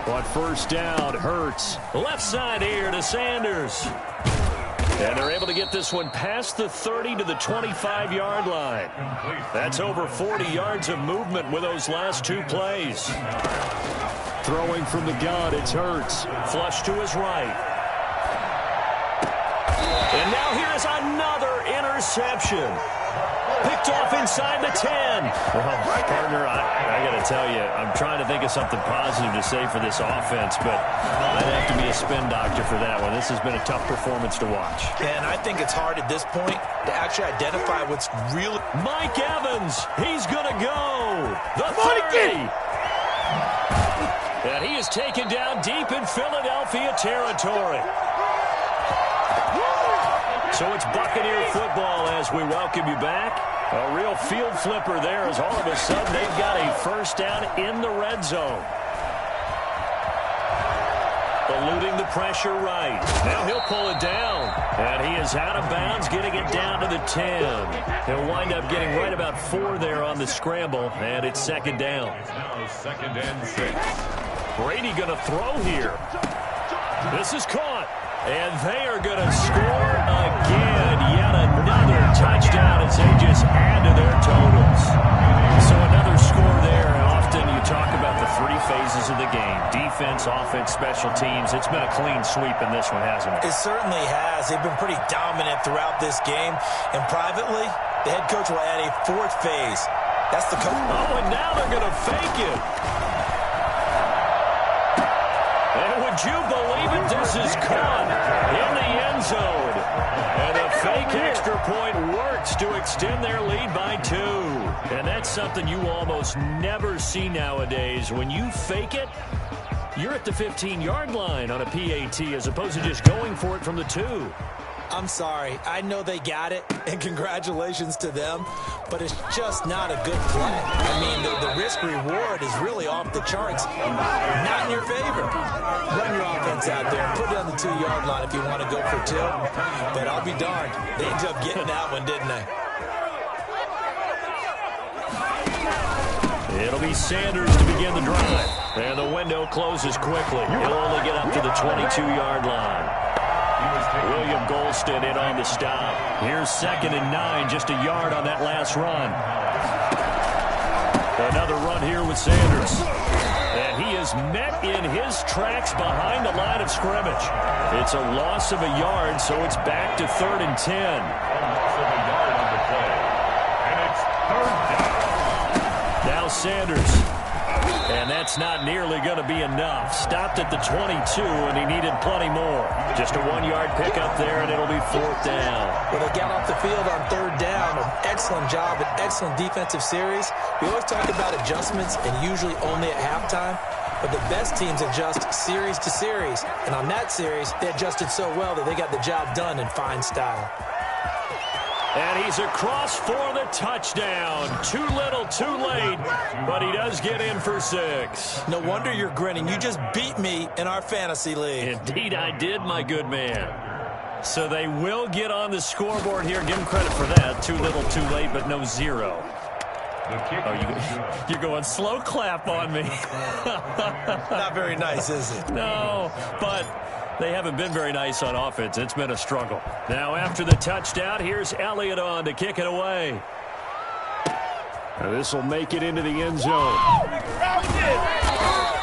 On first down, Hurts. Left side here to Sanders. And they're able to get this one past the 30 to the 25-yard line. That's over 40 yards of movement with those last 2 plays. Throwing from the gun, it's Hurts. Flush to his right. And now here's another interception. Picked off inside the 10. Well, partner, I got to tell you, I'm trying to think of something positive to say for this offense, but I'd have to be a spin doctor for that one. This has been a tough performance to watch. And I think it's hard at this point to actually identify what's really... Mike Evans, he's going to go. The 30. And he is taken down deep in Philadelphia territory. So it's Buccaneer football as we welcome you back. A real field flipper there as all of a sudden they've got a first down in the red zone. Eluding the pressure right. Now he'll pull it down. And he is out of bounds, getting it down to the 10. He'll wind up getting right about 4 there on the scramble, and it's 2nd down. Now 2nd and 6. Brady going to throw here. This is caught. And they are going to score again. Yet another touchdown as they just add to their totals. So another score there. And often you talk about the 3 phases of the game. Defense, offense, special teams. It's been a clean sweep in this one, hasn't it? It certainly has. They've been pretty dominant throughout this game. And privately, the head coach will add a 4th phase. That's the coach. Oh, and now they're going to fake it. And would you believe it? This is caught in the end zone. And a fake extra point works to extend their lead by 2. And that's something you almost never see nowadays. When you fake it, you're at the 15-yard line on a PAT as opposed to just going for it from the 2. I'm sorry. I know they got it, and congratulations to them, but it's just not a good play. I mean, the risk-reward is really off the charts. Not in your favor. Run your offense out there and put it on the 2-yard line if you want to go for 2. But I'll be darned. They ended up getting that one, didn't they? It'll be Sanders to begin the drive. And the window closes quickly. He'll only get up to the 22-yard line. William Golston in on the stop. Here's 2nd and 9, just a yard on that last run. Another run here with Sanders. And he is met in his tracks behind the line of scrimmage. It's a loss of a yard, so it's back to 3rd and 10. Loss of a yard on the play. And it's 3rd down. Now Sanders. And that's not nearly going to be enough. Stopped at the 22, and he needed plenty more. Just a 1-yard pickup there, and it'll be 4th down. Well, they got off the field on 3rd down. An excellent job, an excellent defensive series. We always talk about adjustments, and usually only at halftime. But the best teams adjust series to series. And on that series, they adjusted so well that they got the job done in fine style. And he's across for the touchdown. Too little, too late, but he does get in for 6. No wonder you're grinning. You just beat me in our fantasy league. Indeed I did, my good man. So they will get on the scoreboard here. Give him credit for that. Too little, too late, but no 0. You're going slow clap on me. Not very nice, is it? No, but they haven't been very nice on offense. It's been a struggle. Now after the touchdown, here's Elliott on to kick it away. This will make it into the end zone.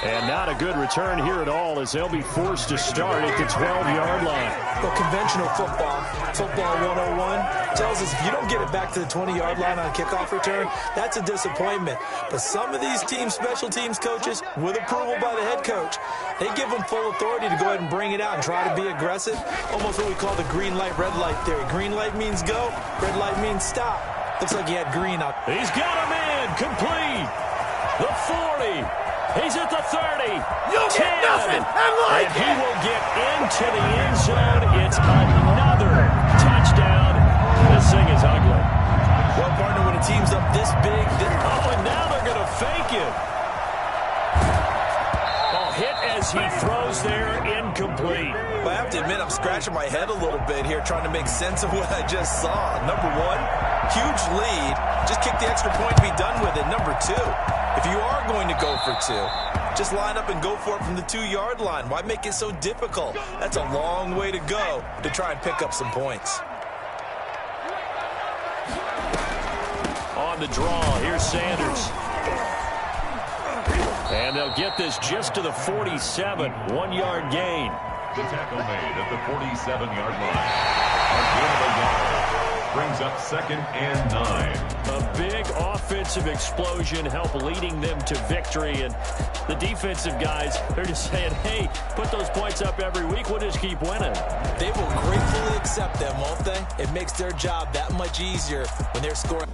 And not a good return here at all, as they'll be forced to start at the 12-yard line. Well, conventional football 101, tells us if you don't get it back to the 20-yard line on a kickoff return, that's a disappointment. But some of these special teams coaches, with approval by the head coach, they give them full authority to go ahead and bring it out and try to be aggressive. Almost what we call the green light, red light theory. Green light means go, red light means stop. Looks like he had green up. He's got him in, complete. The 40. He's at the 30. You'll 10. get nothing. And he will get into the end zone. It's another touchdown. This thing is ugly. Well, partner, when a team's up this big. And now they're going to fake it. Hit as he throws there, incomplete. Well, I have to admit, I'm scratching my head a little bit here trying to make sense of what I just saw. Number one, huge lead. Just kick the extra point and be done with it. Number two, if you are going to go for 2, just line up and go for it from the 2-yard line. Why make it so difficult? That's a long way to go to try and pick up some points. On the draw, here's Sanders. And they'll get this just to the 47, 1-yard gain. The tackle made at the 47-yard line. A gain of a yard brings up 2nd and 9. A big offensive explosion help leading them to victory. And the defensive guys, they're just saying, hey, put those points up every week. We'll just keep winning. They will gratefully accept them, won't they? It makes their job that much easier when they're scoring.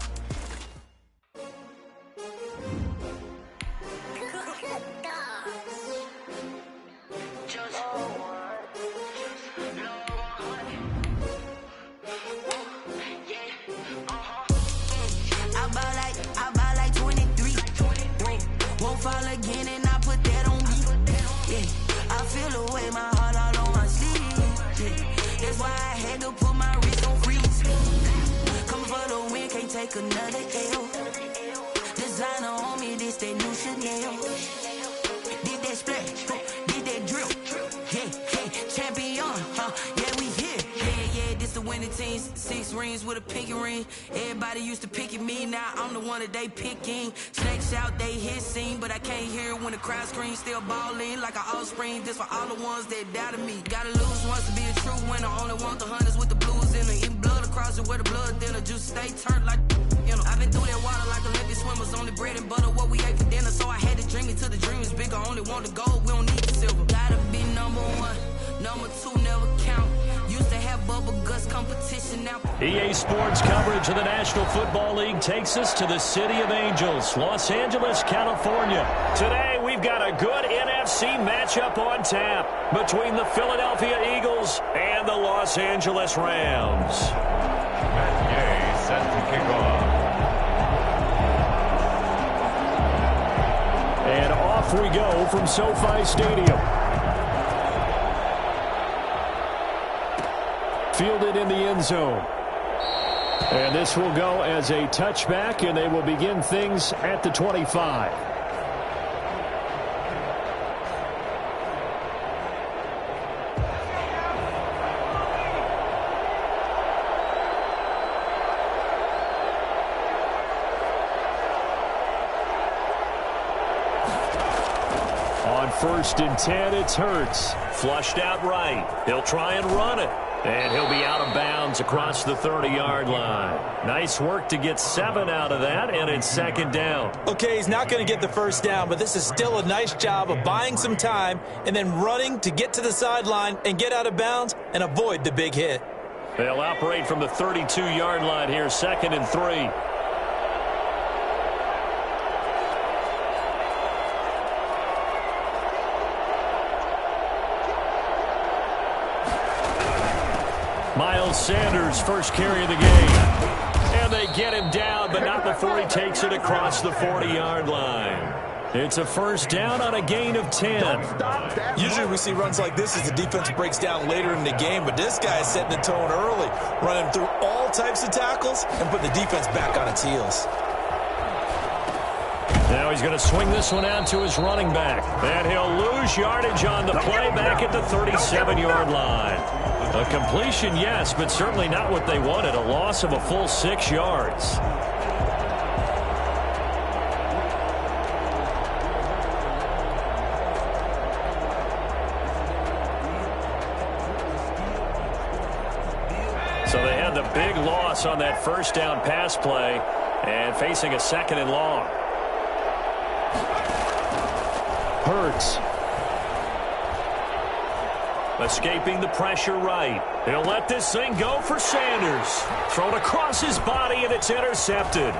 Another L. Designer on me, this that new Chanel. Did that splash, did that drill. Yeah, champion, yeah, we here. Yeah, this the winning team. 6 rings with a pinky ring. Everybody used to pick at me, now I'm the one that they picking. Snakes out, they hit scene, but I can't hear it when the crowd screams. Still balling like an offspring. This for all the ones that doubted me. Gotta lose once to be a true winner. Only want the hunters with the blues in it. Eating blood across it where the blood thinner. Just stay turned like. I've been through that water like Olympic swimmers. Only bread and butter, what we ate for dinner. So I had to dream it till the dream is bigger. Only want the gold, we don't need the silver. Gotta be number 1, number 2 never count. Used to have bubble guts competition now. EA Sports coverage of the National Football League takes us to the City of Angels, Los Angeles, California. Today we've got a good NFC matchup on tap between the Philadelphia Eagles and the Los Angeles Rams. Matt Gay set to kick off. And off we go from SoFi Stadium. Fielded in the end zone. And this will go as a touchback, and they will begin things at the 25. On 1st and 10, it's Hurts. Flushed out right. He'll try and run it. And he'll be out of bounds across the 30-yard line. Nice work to get 7 out of that, and it's 2nd down. Okay, he's not going to get the 1st down, but this is still a nice job of buying some time and then running to get to the sideline and get out of bounds and avoid the big hit. They'll operate from the 32-yard line here, 2nd and 3. Miles Sanders, first carry of the game. And they get him down, but not before he takes it across the 40-yard line. It's a first down on a gain of 10. Usually we see runs like this as the defense breaks down later in the game, but this guy is setting the tone early, running through all types of tackles and putting the defense back on its heels. Now he's going to swing this one out to his running back. And he'll lose yardage on the play back at the 37-yard line. A completion, yes, but certainly not what they wanted. A loss of a full 6 yards. So they had the big loss on that first down pass play and facing a second and long. Hurts. Escaping the pressure right. He'll let this thing go for Sanders. Thrown across his body, and it's intercepted.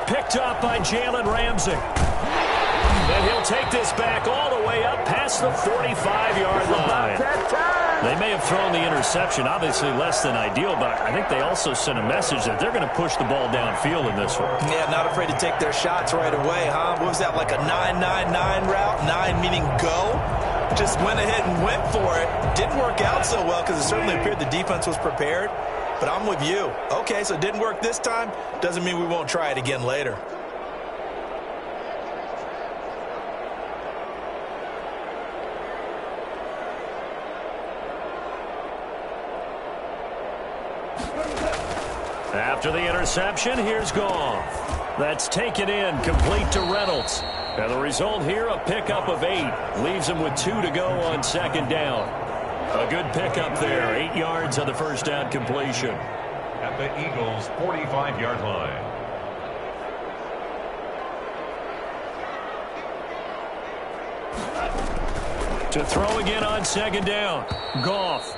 Picked up by Jalen Ramsey. And he'll take this back all the way up past the 45-yard line. They may have thrown the interception, obviously less than ideal, but I think they also sent a message that they're going to push the ball downfield in this one. Yeah, not afraid to take their shots right away, huh? What was that, like a 9-9-9 route? 9 meaning go? Just went ahead and went for it. Didn't work out so well because it certainly appeared the defense was prepared. But I'm with you. Okay, so it didn't work this time. Doesn't mean we won't try it again later. After the interception, here's Goff. That's taken in, complete to Reynolds. And the result here, a pickup of 8. Leaves him with 2 to go on second down. A good pickup there. 8 yards on the first down completion. At the Eagles' 45-yard line. To throw again on second down. Goff.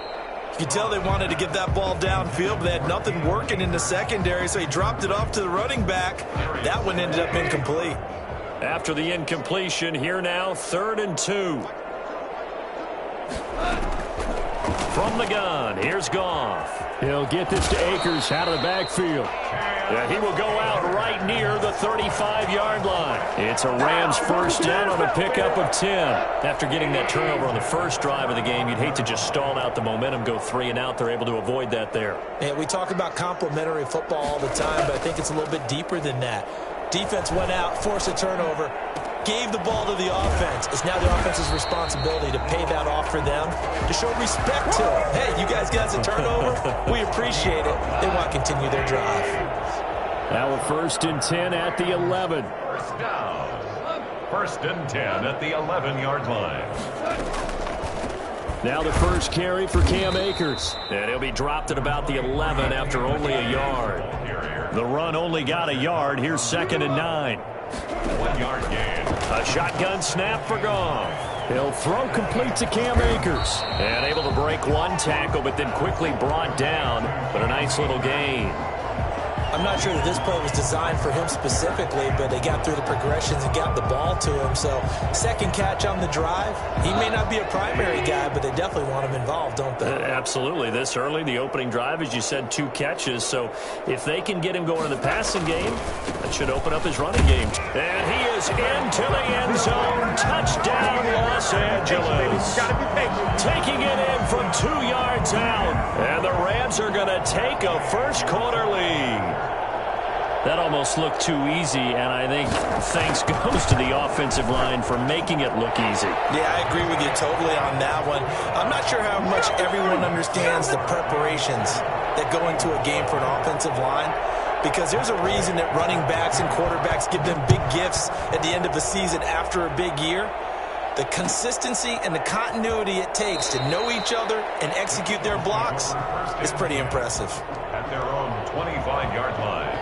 You could tell they wanted to get that ball downfield, but they had nothing working in the secondary, so he dropped it off to the running back. That one ended up incomplete. After the incompletion, here now, 3rd and 2. From the gun, here's Goff. He'll get this to Akers out of the backfield. And he will go out right near the 35-yard line. It's a Rams first down on a pickup of 10. After getting that turnover on the first drive of the game, you'd hate to just stall out the momentum, go 3 and out. They're able to avoid that there. And we talk about complementary football all the time, but I think it's a little bit deeper than that. Defense went out, forced a turnover, gave the ball to the offense. It's now the offense's responsibility to pay that off for them, to show respect to them. Hey, you guys got a turnover? We appreciate it. They want to continue their drive. Now a 1st and 10 at the 11. First down. 1st and 10 at the 11-yard line. Now the first carry for Cam Akers. And he'll be dropped at about the 11 after only a yard. The run only got a yard. Here's 2nd and 9. 1-yard gain. A shotgun snap for Goff. He'll throw complete to Cam Akers. And able to break one tackle, but then quickly brought down. But a nice little gain. I'm not sure that this play was designed for him specifically, but they got through the progressions and got the ball to him. So, second catch on the drive. He may not be a primary guy, but they definitely want him involved, don't they? Absolutely. This early, the opening drive, as you said, 2 catches. So, if they can get him going in the passing game, that should open up his running game. And he is into the end zone. Touchdown, Los Angeles. Taking it in from 2 yards out. And the Rams are going to take a first-quarter lead. That almost looked too easy, and I think thanks goes to the offensive line for making it look easy. Yeah, I agree with you totally on that one. I'm not sure how much everyone understands the preparations that go into a game for an offensive line, because there's a reason that running backs and quarterbacks give them big gifts at the end of the season after a big year. The consistency and the continuity it takes to know each other and execute their blocks is pretty impressive. At their own 25-yard line.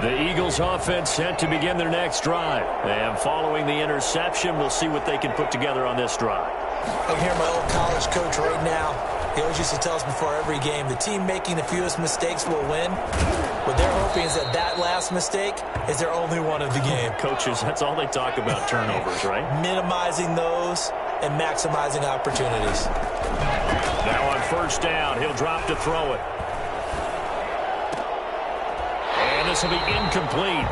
The Eagles offense set to begin their next drive. And following the interception, we'll see what they can put together on this drive. I hear my old college coach right now. He always used to tell us before every game, the team making the fewest mistakes will win. What they're hoping is that last mistake is their only one of the game. Coaches, that's all they talk about, turnovers, right? Minimizing those and maximizing opportunities. Now on first down, he'll drop to throw it. And this will be incomplete.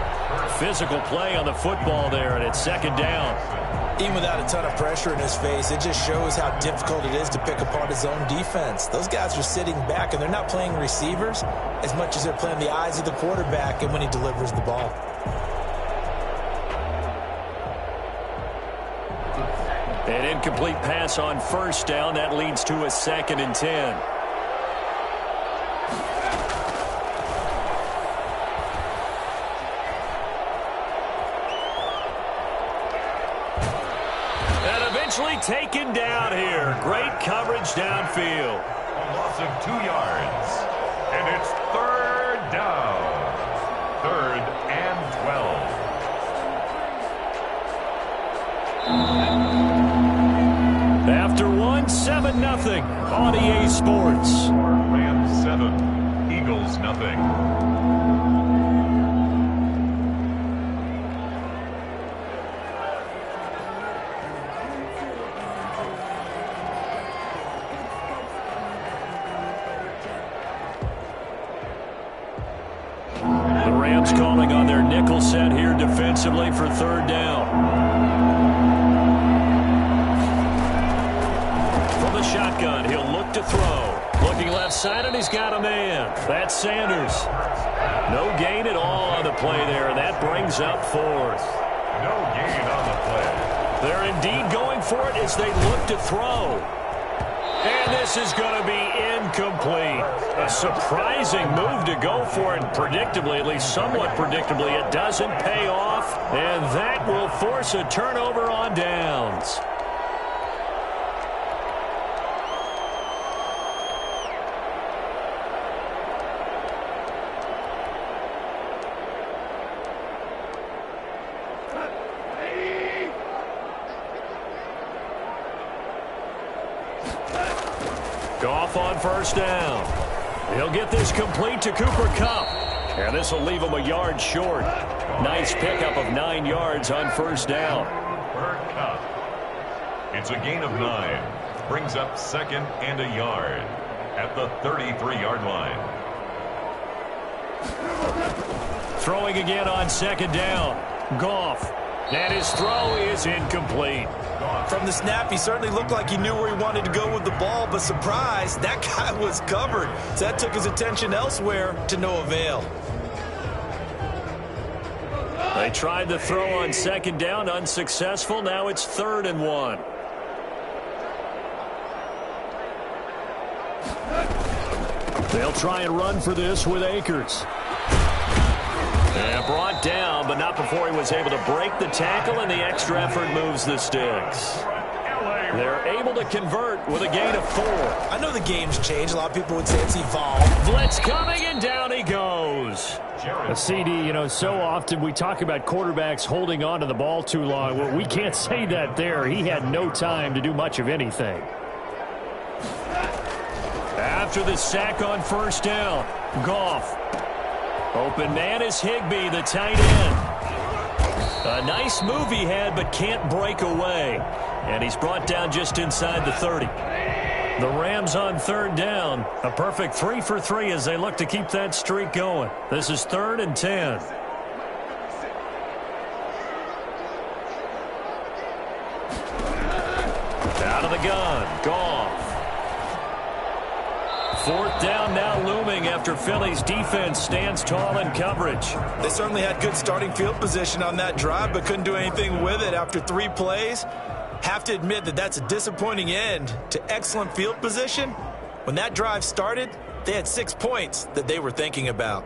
Physical play on the football there, and it's second down. Even without a ton of pressure in his face, it just shows how difficult it is to pick apart his own defense. Those guys are sitting back, and they're not playing receivers as much as they're playing the eyes of the quarterback and when he delivers the ball. An incomplete pass on first down. That leads to a 2nd and 10. Taken down here. Great coverage downfield. A loss of 2 yards. And it's third down. 3rd and 12. After 7-0 on EA Sports. Rams 7, Eagles nothing. Calling on their nickel set here defensively for third down. From the shotgun, he'll look to throw. Looking left side, and he's got a man. That's Sanders. No gain at all on the play there, and that brings up 4th. No gain on the play. They're indeed going for it as they look to throw. And this is going to be incomplete. A surprising move to go for it. Predictably, at least somewhat predictably, it doesn't pay off. And that will force a turnover on downs. Goff on first down. He'll get this complete to Cooper Kupp. And this will leave him a yard short. Nice pickup of 9 yards on first down. For Kupp. It's a gain of 9. Brings up 2nd and a yard at the 33-yard line. Throwing again on 2nd down. Goff. And his throw is incomplete. From the snap, he certainly looked like he knew where he wanted to go with the ball, but surprise, that guy was covered. So that took his attention elsewhere to no avail. They tried to throw on 2nd down, unsuccessful. Now it's 3rd and 1. They'll try and run for this with Akers. And brought down, but not before he was able to break the tackle, and the extra effort moves the sticks. They're able to convert with a gain of 4. I know the game's changed. A lot of people would say it's evolved. Blitz coming, and down he goes. A CD, so often we talk about quarterbacks holding on to the ball too long. Well, we can't say that there. He had no time to do much of anything. After the sack on first down, Goff. Open man is Higbee, the tight end. A nice move he had, but can't break away. And he's brought down just inside the 30. The Rams on 3rd down. A perfect 3 for 3 as they look to keep that streak going. This is 3rd and 10. Out of the gun, Goff. 4th down now looming after Philly's defense stands tall in coverage. They certainly had good starting field position on that drive, but couldn't do anything with it after 3 plays. Have to admit that that's a disappointing end to excellent field position. When that drive started, they had 6 points that they were thinking about.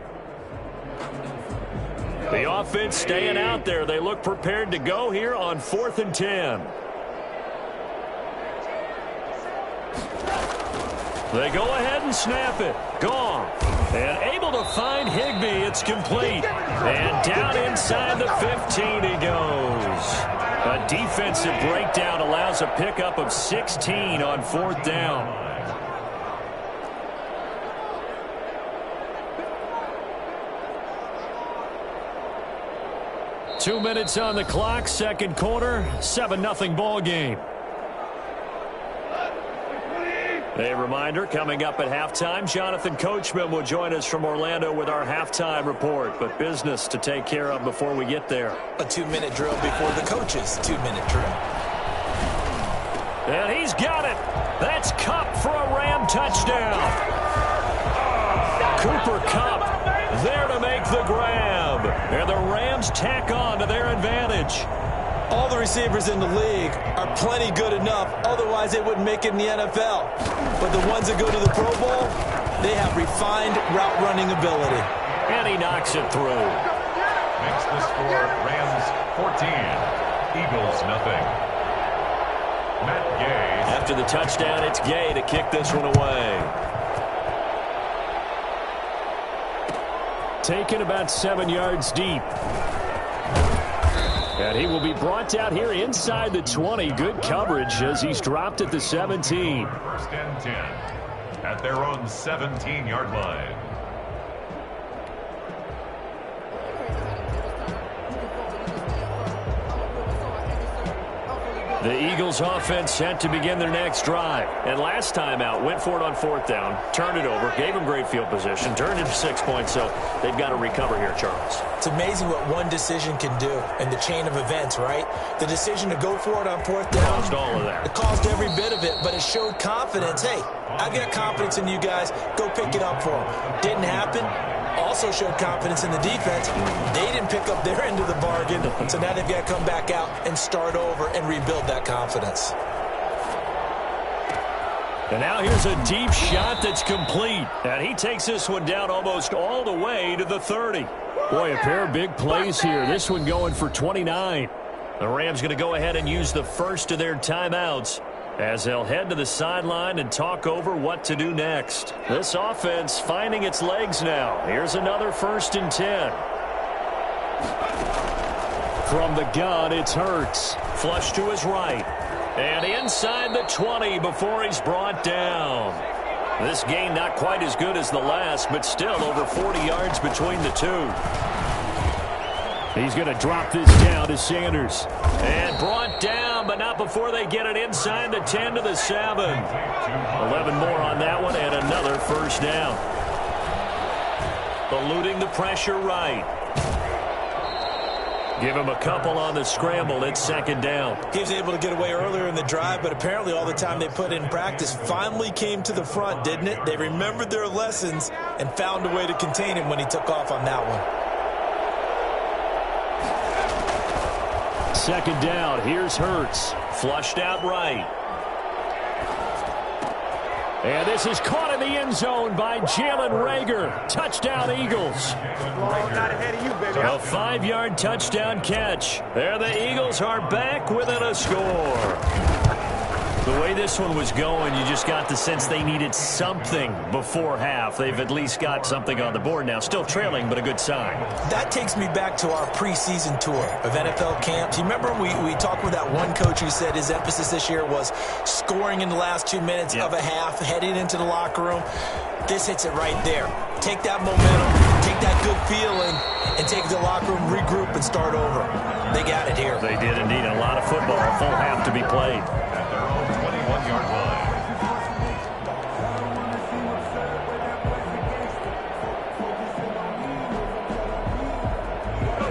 The offense staying out there. They look prepared to go here on 4th and 10. They go ahead and snap it. Gone. And able to find Higbee. It's complete. And down inside the 15 he goes. A defensive breakdown allows a pickup of 16 on 4th down. Two minutes on the clock, second quarter, 7-0 ball game. A reminder, coming up at halftime, Jonathan Coachman will join us from Orlando with our halftime report, but business to take care of before we get there. A 2-minute drill before the coach's 2-minute drill. And he's got it. That's Kupp for a Ram touchdown. Cooper Kupp there to make the grab. And the Rams tack on to their advantage. All the receivers in the league are plenty good enough, otherwise they wouldn't make it in the NFL. But the ones that go to the Pro Bowl, they have refined route running ability. And he knocks it through. Makes the score Rams 14, Eagles nothing. Matt Gay. After the touchdown, it's Gay to kick this one away. Taken about 7 yards deep. And he will be brought down here inside the 20. Good coverage as he's dropped at the 17. First and 10 at their own 17-yard line. The Eagles offense set to begin their next drive. And last time out, went for it on 4th down, turned it over, gave them great field position, turned it to 6 points, so they've got to recover here, Charles. It's amazing what one decision can do in the chain of events, right? The decision to go for it on 4th down. Caused all of that. It caused every bit of it, but it showed confidence. Hey, I've got confidence in you guys. Go pick it up for them. Didn't happen. Also showed confidence in the defense. They didn't pick up their end of the bargain, so now they've got to come back out and start over and rebuild that confidence. And now here's a deep shot that's complete. And he takes this one down almost all the way to the 30. Boy, a pair of big plays here. This one going for 29. The Rams going to go ahead and use the first of their timeouts as they'll head to the sideline and talk over what to do next. This offense finding its legs now. Here's another 1st and 10. From the gun, it's Hurts. Flush to his right. And inside the 20 before he's brought down. This gain not quite as good as the last, but still over 40 yards between the two. He's going to drop this down to Sanders. And brought down, but not before they get it inside the 10 to the 7. 11 more on that one, and another 1st down. Eluding the pressure right. Give him a couple on the scramble. It's 2nd down. He was able to get away earlier in the drive, but apparently all the time they put in practice finally came to the front, didn't it? They remembered their lessons and found a way to contain him when he took off on that one. 2nd down. Here's Hurts. Flushed out right. And this is caught in the end zone by Jalen Reagor. Touchdown, Eagles. A 5-yard touchdown catch. There the Eagles are back within a score. The way this one was going, you just got the sense they needed something before half. They've at least got something on the board now. Still trailing, but a good sign. That takes me back to our preseason tour of NFL camps. You remember we talked with that one coach who said his emphasis this year was scoring in the last 2 minutes of a half, heading into the locker room. This hits it right there. Take that momentum, take that good feeling, and take it to the locker room, regroup, and start over. They got it here. They did indeed. A lot of football, a full half to be played. 21-yard line.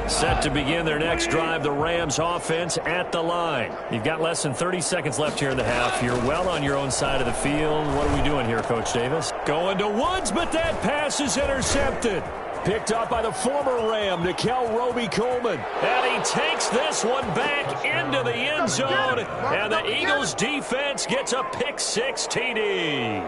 Set to begin their next drive, the Rams offense at the line. You've got less than 30 seconds left here in the half. You're well on your own side of the field. What are we doing here, Coach Davis? Going to Woods, but that pass is intercepted. Picked up by the former Ram, Nikel Roby-Coleman. And he takes this one back into the end zone. And the Eagles defense gets a pick-6 TD.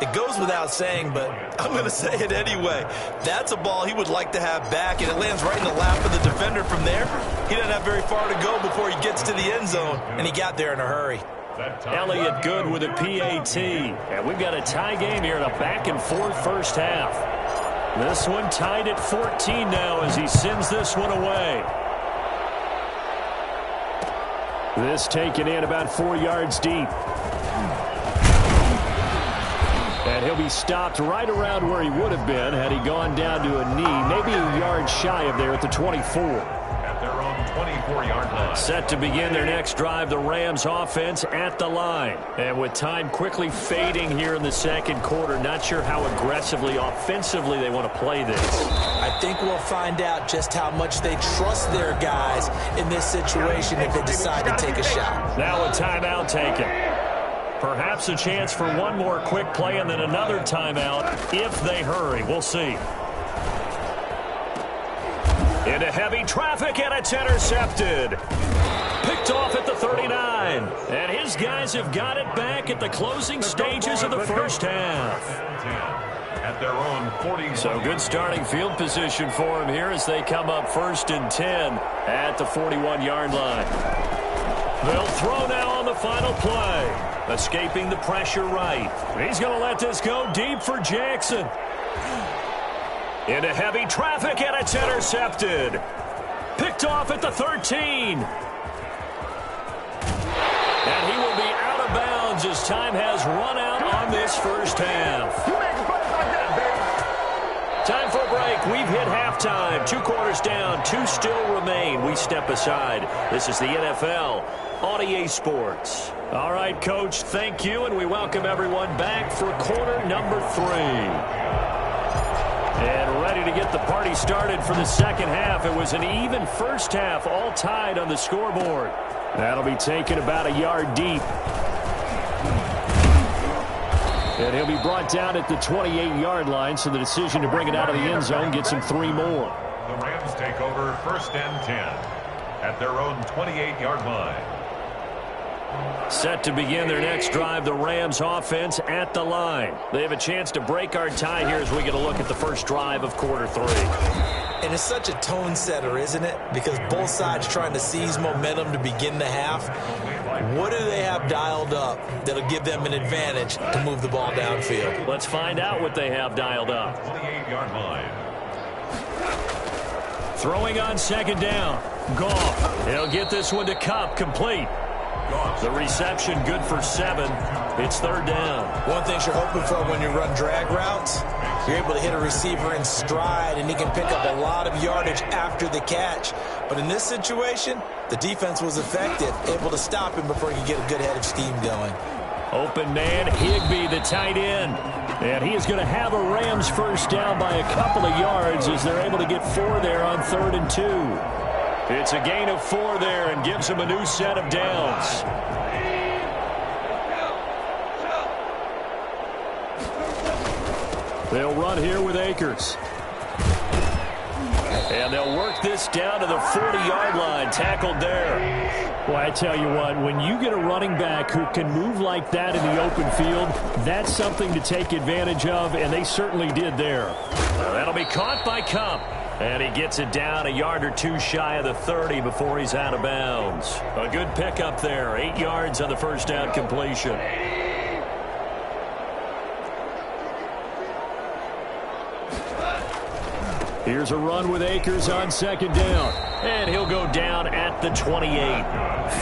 It goes without saying, but I'm going to say it anyway. That's a ball he would like to have back, and it lands right in the lap of the defender from there. He doesn't have very far to go before he gets to the end zone, and he got there in a hurry. Elliott good with a PAT. And we've got a tie game here in a back-and-forth first half. This one tied at 14 now as he sends this one away. This taken in about 4 yards deep. And he'll be stopped right around where he would have been had he gone down to a knee, maybe a yard shy of there at the 24. At their own 24-yard line. Set to begin their next drive, the Rams offense at the line. And with time quickly fading here in the second quarter, not sure how aggressively, offensively they want to play this. I think we'll find out just how much they trust their guys in this situation if they decide to take a shot. Now a timeout taken. Perhaps a chance for one more quick play and then another timeout if they hurry. We'll see. Into heavy traffic, and it's intercepted. Picked off at the 39. And his guys have got it back at the closing stages of the first half. At their own 40. So good starting field position for him here as they come up 1st and 10 at the 41-yard line. They'll throw now on the final play. Escaping the pressure right. He's going to let this go deep for Jackson. Into heavy traffic, and it's intercepted. Picked off at the 13. And he will be out of bounds as time has run out on this first half. Time for a break. We've hit halftime. 2 quarters down. 2 still remain. We step aside. This is the NFL on EA Sports. All right, Coach, thank you, and we welcome everyone back for quarter number 3. And ready to get the party started for the second half. It was an even first half, all tied on the scoreboard. That'll be taken about a yard deep. And he'll be brought down at the 28-yard line, so the decision to bring it out of the end zone gets him 3 more. The Rams take over 1st and 10 at their own 28-yard line. Set to begin their next drive, the Rams offense at the line. They have a chance to break our tie here as we get a look at the first drive of quarter 3. And it's such a tone setter, isn't it? Because both sides trying to seize momentum to begin the half. What do they have dialed up that'll give them an advantage to move the ball downfield? Let's find out what they have dialed up. 28-yard line. Throwing on 2nd down. Goff. He'll get this one to Kupp, complete. The reception good for 7. It's 3rd down. One thing you're hoping for when you run drag routes, you're able to hit a receiver in stride, and he can pick up a lot of yardage after the catch. But in this situation, the defense was effective, able to stop him before he could get a good head of steam going. Open man, Higbee, the tight end. And he is going to have a Rams first down by a couple of yards as they're able to get 4 there on 3rd and 2. It's a gain of 4 there and gives him a new set of downs. They'll run here with Akers. And they'll work this down to the 40-yard line, tackled there. Well, I tell you what, when you get a running back who can move like that in the open field, that's something to take advantage of, and they certainly did there. That'll be caught by Kupp. And he gets it down a yard or 2 shy of the 30 before he's out of bounds. A good pickup there. 8 yards on the first down completion. Here's a run with Akers on 2nd down. And he'll go down at the 28.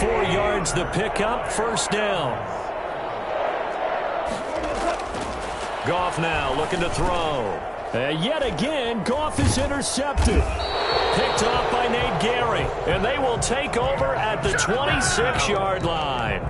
4 yards the pickup, first down. Goff now looking to throw. Yet again, Goff is intercepted. Picked off by Nate Gary. And they will take over at the 26-yard line.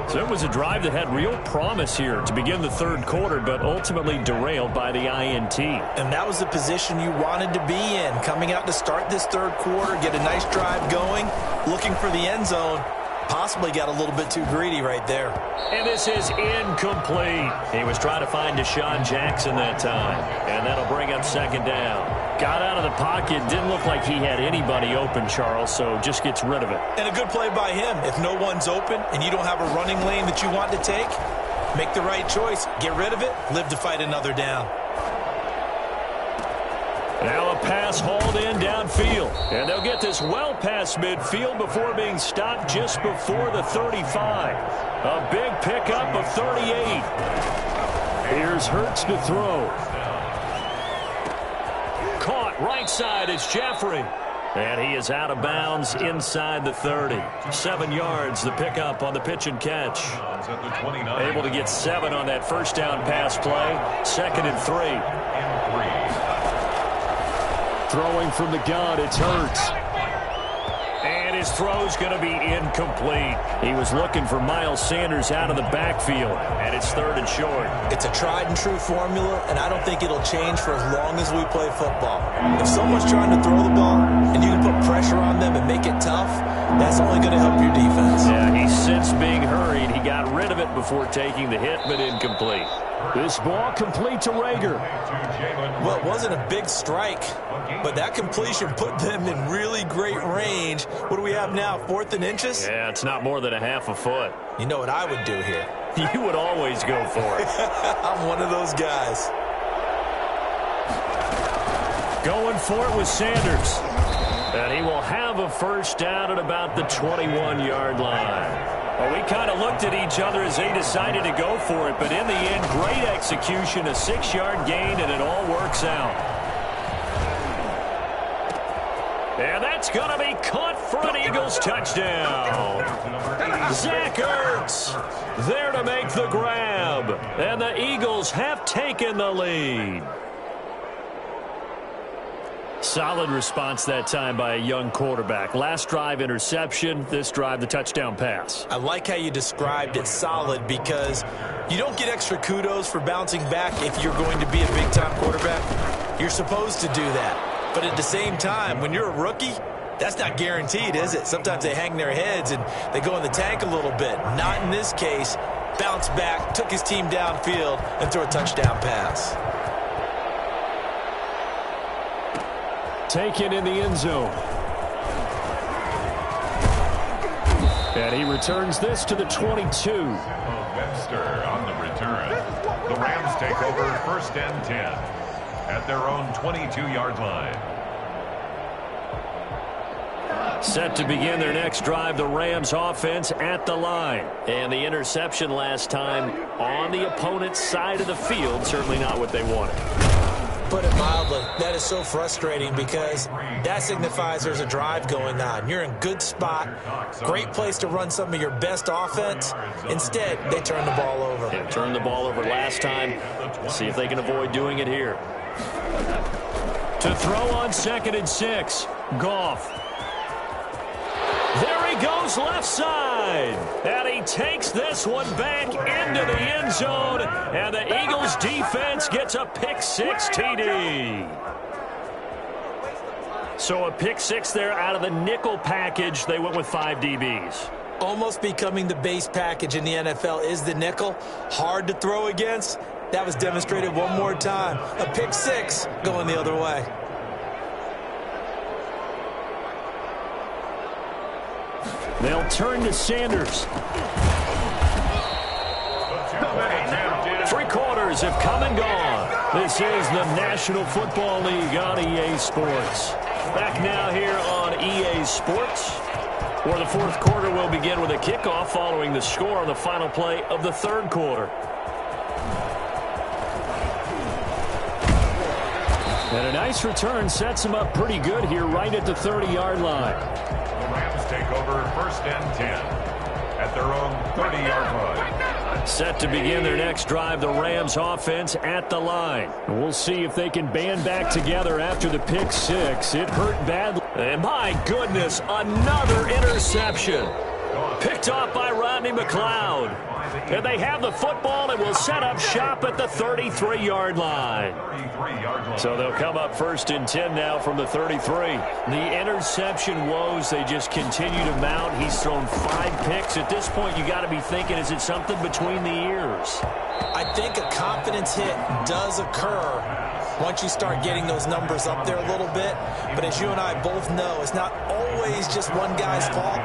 So it was a drive that had real promise here to begin the 3rd quarter, but ultimately derailed by the INT. And that was the position you wanted to be in. Coming out to start this 3rd quarter, get a nice drive going, looking for the end zone. Possibly got a little bit too greedy right there. And this is incomplete. He was trying to find Deshaun Jackson that time. And that'll bring up 2nd down. Got out of the pocket. Didn't look like he had anybody open, Charles, so just gets rid of it. And a good play by him. If no one's open and you don't have a running lane that you want to take, make the right choice. Get rid of it. Live to fight another down. Now a pass hauled in downfield. And they'll get this well past midfield before being stopped just before the 35. A big pickup of 38. Here's Hurts to throw. Caught right side. It's Jeffrey. And he is out of bounds inside the 30. 7 yards, the pickup on the pitch and catch. Able to get 7 on that first down pass play. 2nd and 3. Throwing from the gun, it's Hurts. And his throw's going to be incomplete. He was looking for Miles Sanders out of the backfield, and it's 3rd and short. It's a tried-and-true formula, and I don't think it'll change for as long as we play football. If someone's trying to throw the ball, and you can put pressure on them and make it tough, that's only going to help your defense. Yeah, he's since being hurried. He got rid of it before taking the hit, but incomplete. This ball complete to Rager. Well, it wasn't a big strike, but that completion put them in really great range. What do we have now, 4th and inches? Yeah, it's not more than a half a foot. You know what I would do here? You would always go for it. I'm one of those guys. Going for it with Sanders. And he will have a first down at about the 21-yard line. Well, we kind of looked at each other as they decided to go for it, but in the end, great execution, a 6-yard gain, and it all works out. And that's going to be caught for an Eagles touchdown. Zach Ertz there to make the grab, and the Eagles have taken the lead. Solid response that time by a young quarterback. Last drive, interception. This drive, the touchdown pass. I like how you described it solid because you don't get extra kudos for bouncing back if you're going to be a big-time quarterback. You're supposed to do that. But at the same time, when you're a rookie, that's not guaranteed, is it? Sometimes they hang their heads and they go in the tank a little bit. Not in this case. Bounced back, took his team downfield, and threw a touchdown pass. Taken in the end zone. And he returns this to the 22. Webster on the return. The Rams take over 1st and 10 at their own 22-yard line. Set to begin their next drive, the Rams offense at the line. And the interception last time on the opponent's side of the field, certainly not what they wanted. Put it mildly, that is so frustrating because that signifies there's a drive going on. You're in good spot, great place to run some of your best offense. Instead, they turn the ball over. They turned the ball over last time. Let's see if they can avoid doing it here. To throw on 2nd and 6, Goff. There he goes left side. And he takes this one back into the end zone. And the Eagles defense gets a pick-6 TD. So a pick-6 there out of the nickel package. They went with 5 DBs. Almost becoming the base package in the NFL is the nickel. Hard to throw against. That was demonstrated one more time. A pick-6 going the other way. They'll turn to Sanders. 3 quarters have come and gone. This is the National Football League on EA Sports. Back now here on EA Sports, where the 4th quarter will begin with a kickoff following the score on the final play of the 3rd quarter. And a nice return sets them up pretty good here right at the 30-yard line. The Rams take over 1st and 10 at their own 30-yard line. Set to begin their next drive, the Rams offense at the line. We'll see if they can band back together after the pick-6. It hurt badly. And my goodness, another interception. Picked off by Rodney McLeod. And they have the football and will set up shop at the 33-yard line. So they'll come up 1st and 10 now from the 33. The interception woes, they just continue to mount. He's thrown 5 picks. At this point, you got to be thinking, is it something between the ears? I think a confidence hit does occur once you start getting those numbers up there a little bit. But as you and I both know, it's not always just one guy's fault.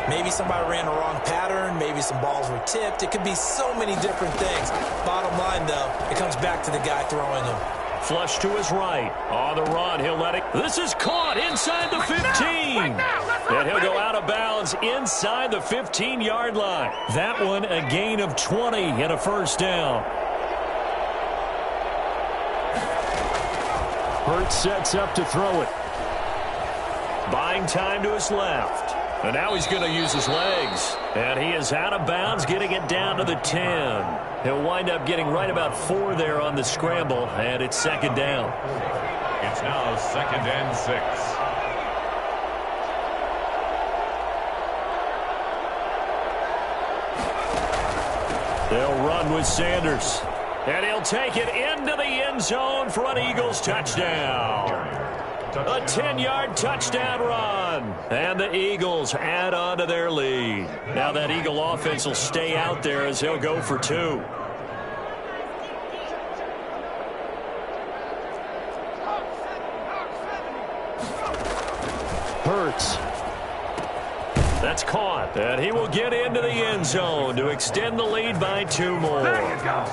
Maybe somebody ran a wrong pattern. Maybe some balls were tipped. It could be so many different things. Bottom line, though, it comes back to the guy throwing them. Flush to his right. On the run, he'll let it. This is caught inside the 15. And he'll go out of bounds inside the 15-yard line. That one a gain of 20 and a first down. Hurts sets up to throw it. Buying time to his left. And now he's going to use his legs. And he is out of bounds, getting it down to the 10. He'll wind up getting right about 4 there on the scramble, and it's second down. It's now 2nd and 6. They'll run with Sanders. And he'll take it into the end zone for an Eagles touchdown. A 10-yard touchdown run. And the Eagles add on to their lead. Now that Eagle offense will stay out there as he'll go for 2. Hurts. That's caught. And he will get into the end zone to extend the lead by 2 more.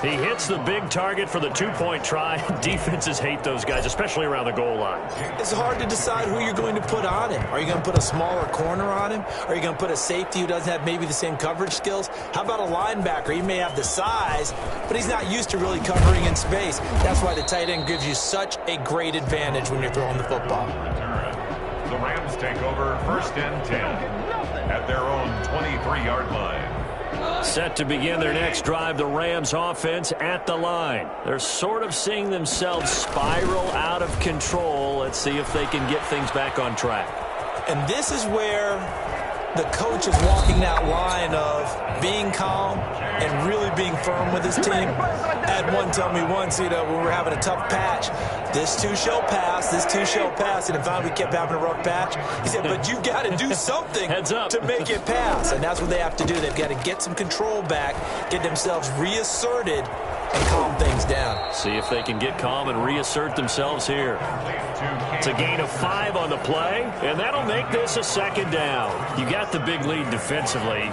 He hits the big target for the 2-point try. Defenses hate those guys, especially around the goal line. It's hard to decide who you're going to put on him. Are you going to put a smaller corner on him? Are you going to put a safety who doesn't have maybe the same coverage skills? How about a linebacker? He may have the size, but he's not used to really covering in space. That's why the tight end gives you such a great advantage when you're throwing the football. The Rams take over 1st and 10 at their own 23-yard line. Set to begin their next drive, the Rams offense at the line. They're sort of seeing themselves spiral out of control. Let's see if they can get things back on track. And this is where the coach is walking that line of being calm and really being firm with his team. I had one tell me once, when we're having a tough patch, this too shall pass, this too shall pass. And finally we kept having a rough patch. He said, but you've got to do something to make it pass. And that's what they have to do. They've got to get some control back, get themselves reasserted, and calm things down. See if they can get calm and reassert themselves here. It's a gain of 5 on the play, and that'll make this a second down. You got the big lead defensively.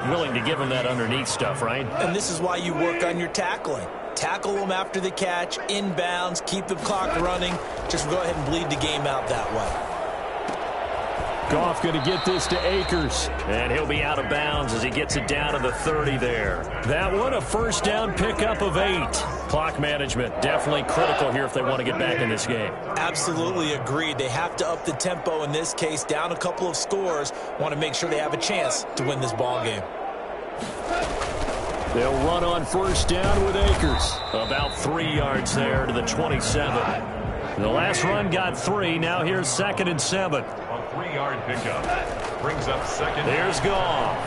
Willing to give them that underneath stuff, right? And this is why you work on your tackling. Tackle them after the catch, inbounds, keep the clock running. Just go ahead and bleed the game out that way. Goff going to get this to Akers, and he'll be out of bounds as he gets it down to the 30 there. That one, a first down pickup of 8. Clock management definitely critical here if they want to get back in this game. Absolutely agreed. They have to up the tempo in this case, down a couple of scores. Want to make sure they have a chance to win this ball game. They'll run on first down with Akers. About 3 yards there to the 27. The last run got 3. Now here's 2nd and 7. 3-yard pickup brings up 2nd. There's Goff.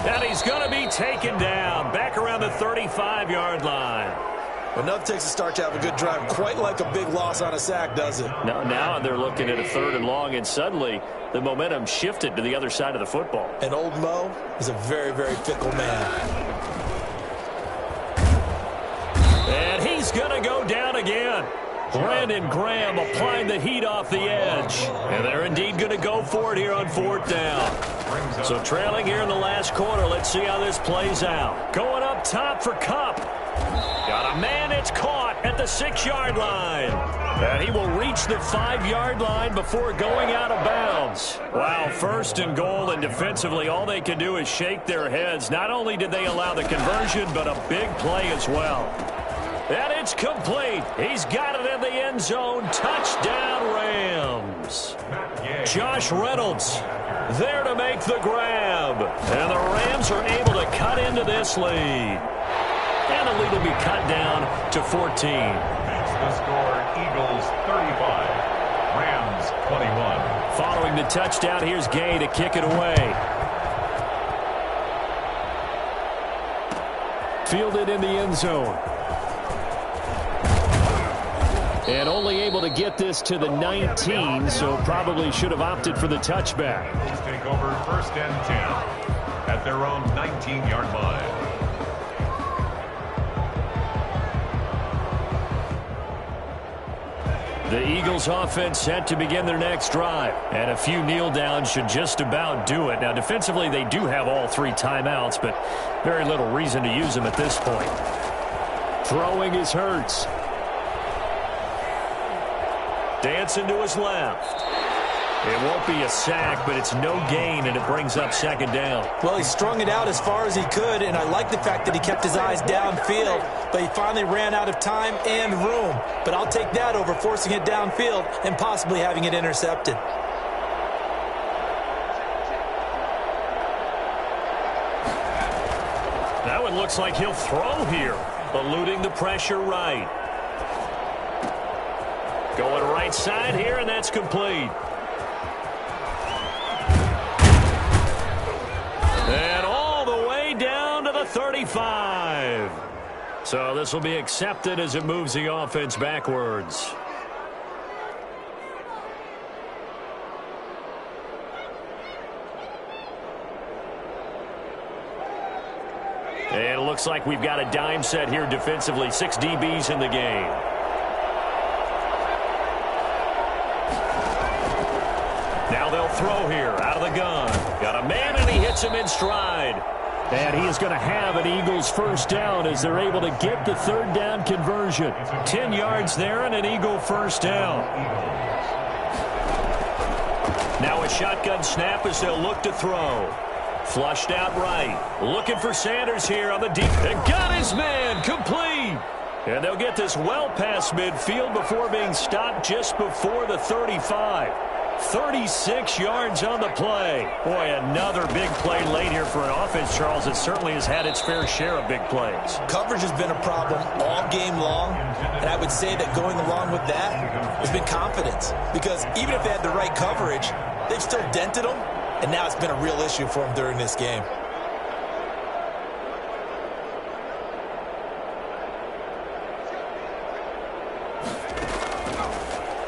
And he's going to be taken down back around the 35-yard line. Enough takes to start to have a good drive. Quite like a big loss on a sack, does it? Now they're looking at a 3rd and long, and suddenly the momentum shifted to the other side of the football. And old Mo is a very, very fickle man. And he's going to go down again. Brandon Graham applying the heat off the edge. And they're indeed going to go for it here on 4th down. So trailing here in the last quarter. Let's see how this plays out. Going up top for Kupp. Got a man that's caught at the 6-yard line. And he will reach the 5-yard line before going out of bounds. Wow, 1st and goal, and defensively all they can do is shake their heads. Not only did they allow the conversion, but a big play as well. And it's complete. He's got it in the end zone. Touchdown, Rams. Josh Reynolds there to make the grab. And the Rams are able to cut into this lead. And the lead will be cut down to 14. That's the score. Eagles 35. Rams 21. Following the touchdown, here's Gay to kick it away. Fielded in the end zone. And only able to get this to the 19, so probably should have opted for the touchback. Eagles take over 1st and 10 at their own 19-yard line. The Eagles offense set to begin their next drive. And a few kneel downs should just about do it. Now, defensively, they do have all 3 timeouts, but very little reason to use them at this point. Throwing is Hurts. Dancing to his left. It won't be a sack, but it's no gain, and it brings up second down. Well, he strung it out as far as he could, and I like the fact that he kept his eyes downfield, but he finally ran out of time and room. But I'll take that over forcing it downfield and possibly having it intercepted. That one looks like he'll throw here, eluding the pressure right. Going right side here, and that's complete. And all the way down to the 35. So this will be accepted as it moves the offense backwards. And it looks like we've got a dime set here defensively. 6 DBs in the game. Now they'll throw here out of the gun. Got a man, and he hits him in stride. And he is going to have an Eagles first down as they're able to get the third down conversion. 10 yards there and an Eagle first down. Now a shotgun snap as they'll look to throw. Flushed out right. Looking for Sanders here on the deep. And got his man complete. And they'll get this well past midfield before being stopped just before the 35. 36 yards on the play. Boy, another big play late here for an offense, Charles, that certainly has had its fair share of big plays. Coverage has been a problem all game long, and I would say that going along with that has been confidence. Because even if they had the right coverage, they've still dented them, and now it's been a real issue for them during this game.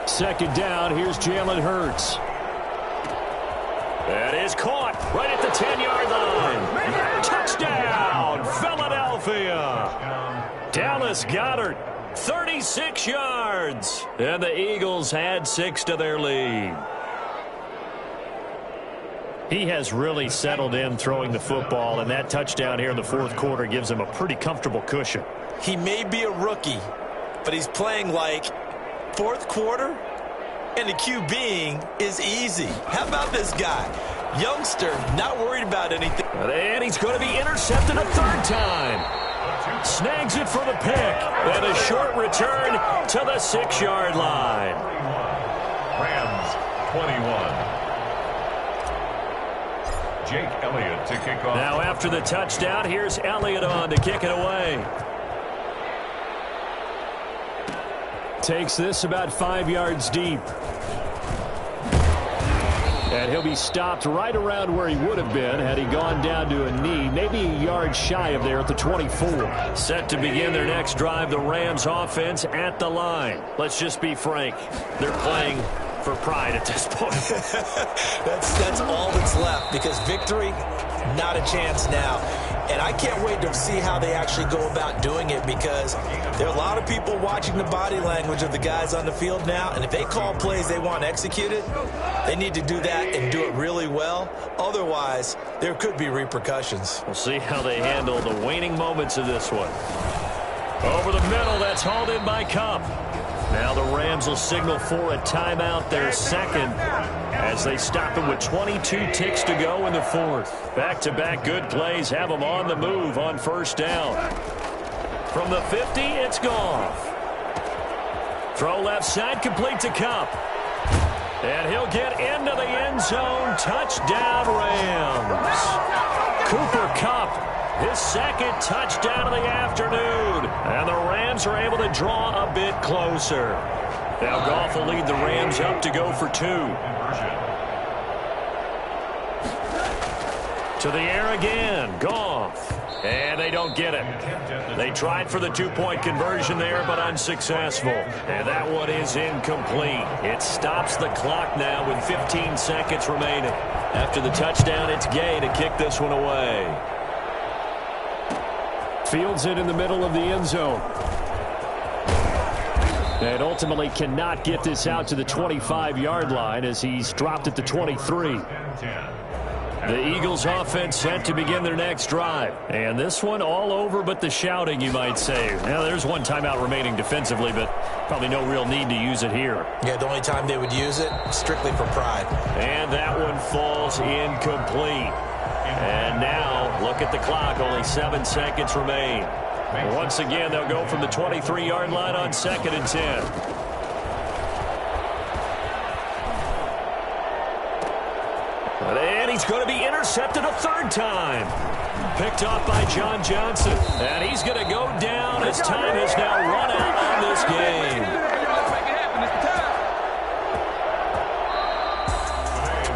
Second down, here's Jalen Hurts. That is caught right at the 10-yard line. Touchdown, Philadelphia. Dallas Goedert, 36 yards. And the Eagles add 6 to their lead. He has really settled in throwing the football, and that touchdown here in the fourth quarter gives him a pretty comfortable cushion. He may be a rookie, but he's playing like fourth quarter, and the QBing is easy. How about this guy? Youngster, not worried about anything. And he's going to be intercepted a third time. Snags it for the pick. And a short return to the 6-yard line. Rams 21. Jake Elliott to kick off. Now after the touchdown, here's Elliott on to kick it away. Takes this about 5 yards deep. And he'll be stopped right around where he would have been had he gone down to a knee, maybe a yard shy of there at the 24. Set to begin their next drive, the Rams offense at the line. Let's just be frank. They're playing for pride at this point. That's all that's left, because victory, not a chance now. And I can't wait to see how they actually go about doing it, because there are a lot of people watching the body language of the guys on the field now, and if they call plays they want executed, they need to do that and do it really well. Otherwise, there could be repercussions. We'll see how they handle the waning moments of this one. Over the middle, that's hauled in by Kupp. Now the Rams will signal for a timeout, their second, as they stop it with 22 ticks to go in the fourth. Back-to-back good plays have them on the move on first down. From the 50, it's Goff. Throw left side, complete to Kupp. And he'll get into the end zone. Touchdown, Rams. Cooper Kupp, his second touchdown of the afternoon. And the Rams are able to draw a bit closer. Now Goff will lead the Rams up to go for 2. To the air again, Goff. And they don't get it. They tried for the 2-point conversion there, but unsuccessful. And that one is incomplete. It stops the clock now with 15 seconds remaining. After the touchdown, it's Gay to kick this one away. Fields it in the middle of the end zone. And ultimately cannot get this out to the 25-yard line as he's dropped at the 23. The Eagles offense set to begin their next drive. And this one all over but the shouting, you might say. Now, there's one timeout remaining defensively, but probably no real need to use it here. Yeah, the only time they would use it, strictly for pride. And that one falls incomplete. And now, look at the clock. Only 7 seconds remain. Once again, they'll go from the 23-yard line on 2nd and 10. And he's going to be intercepted a 3rd time. Picked off by John Johnson. And he's going to go down as time has now run out on this game.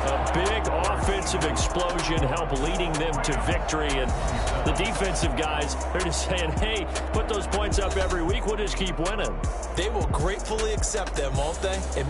A big offensive explosion helped leading them to victory. And the defensive guys, they're just saying, hey, put those points up every week. We'll just keep winning. They will gratefully accept them, won't they?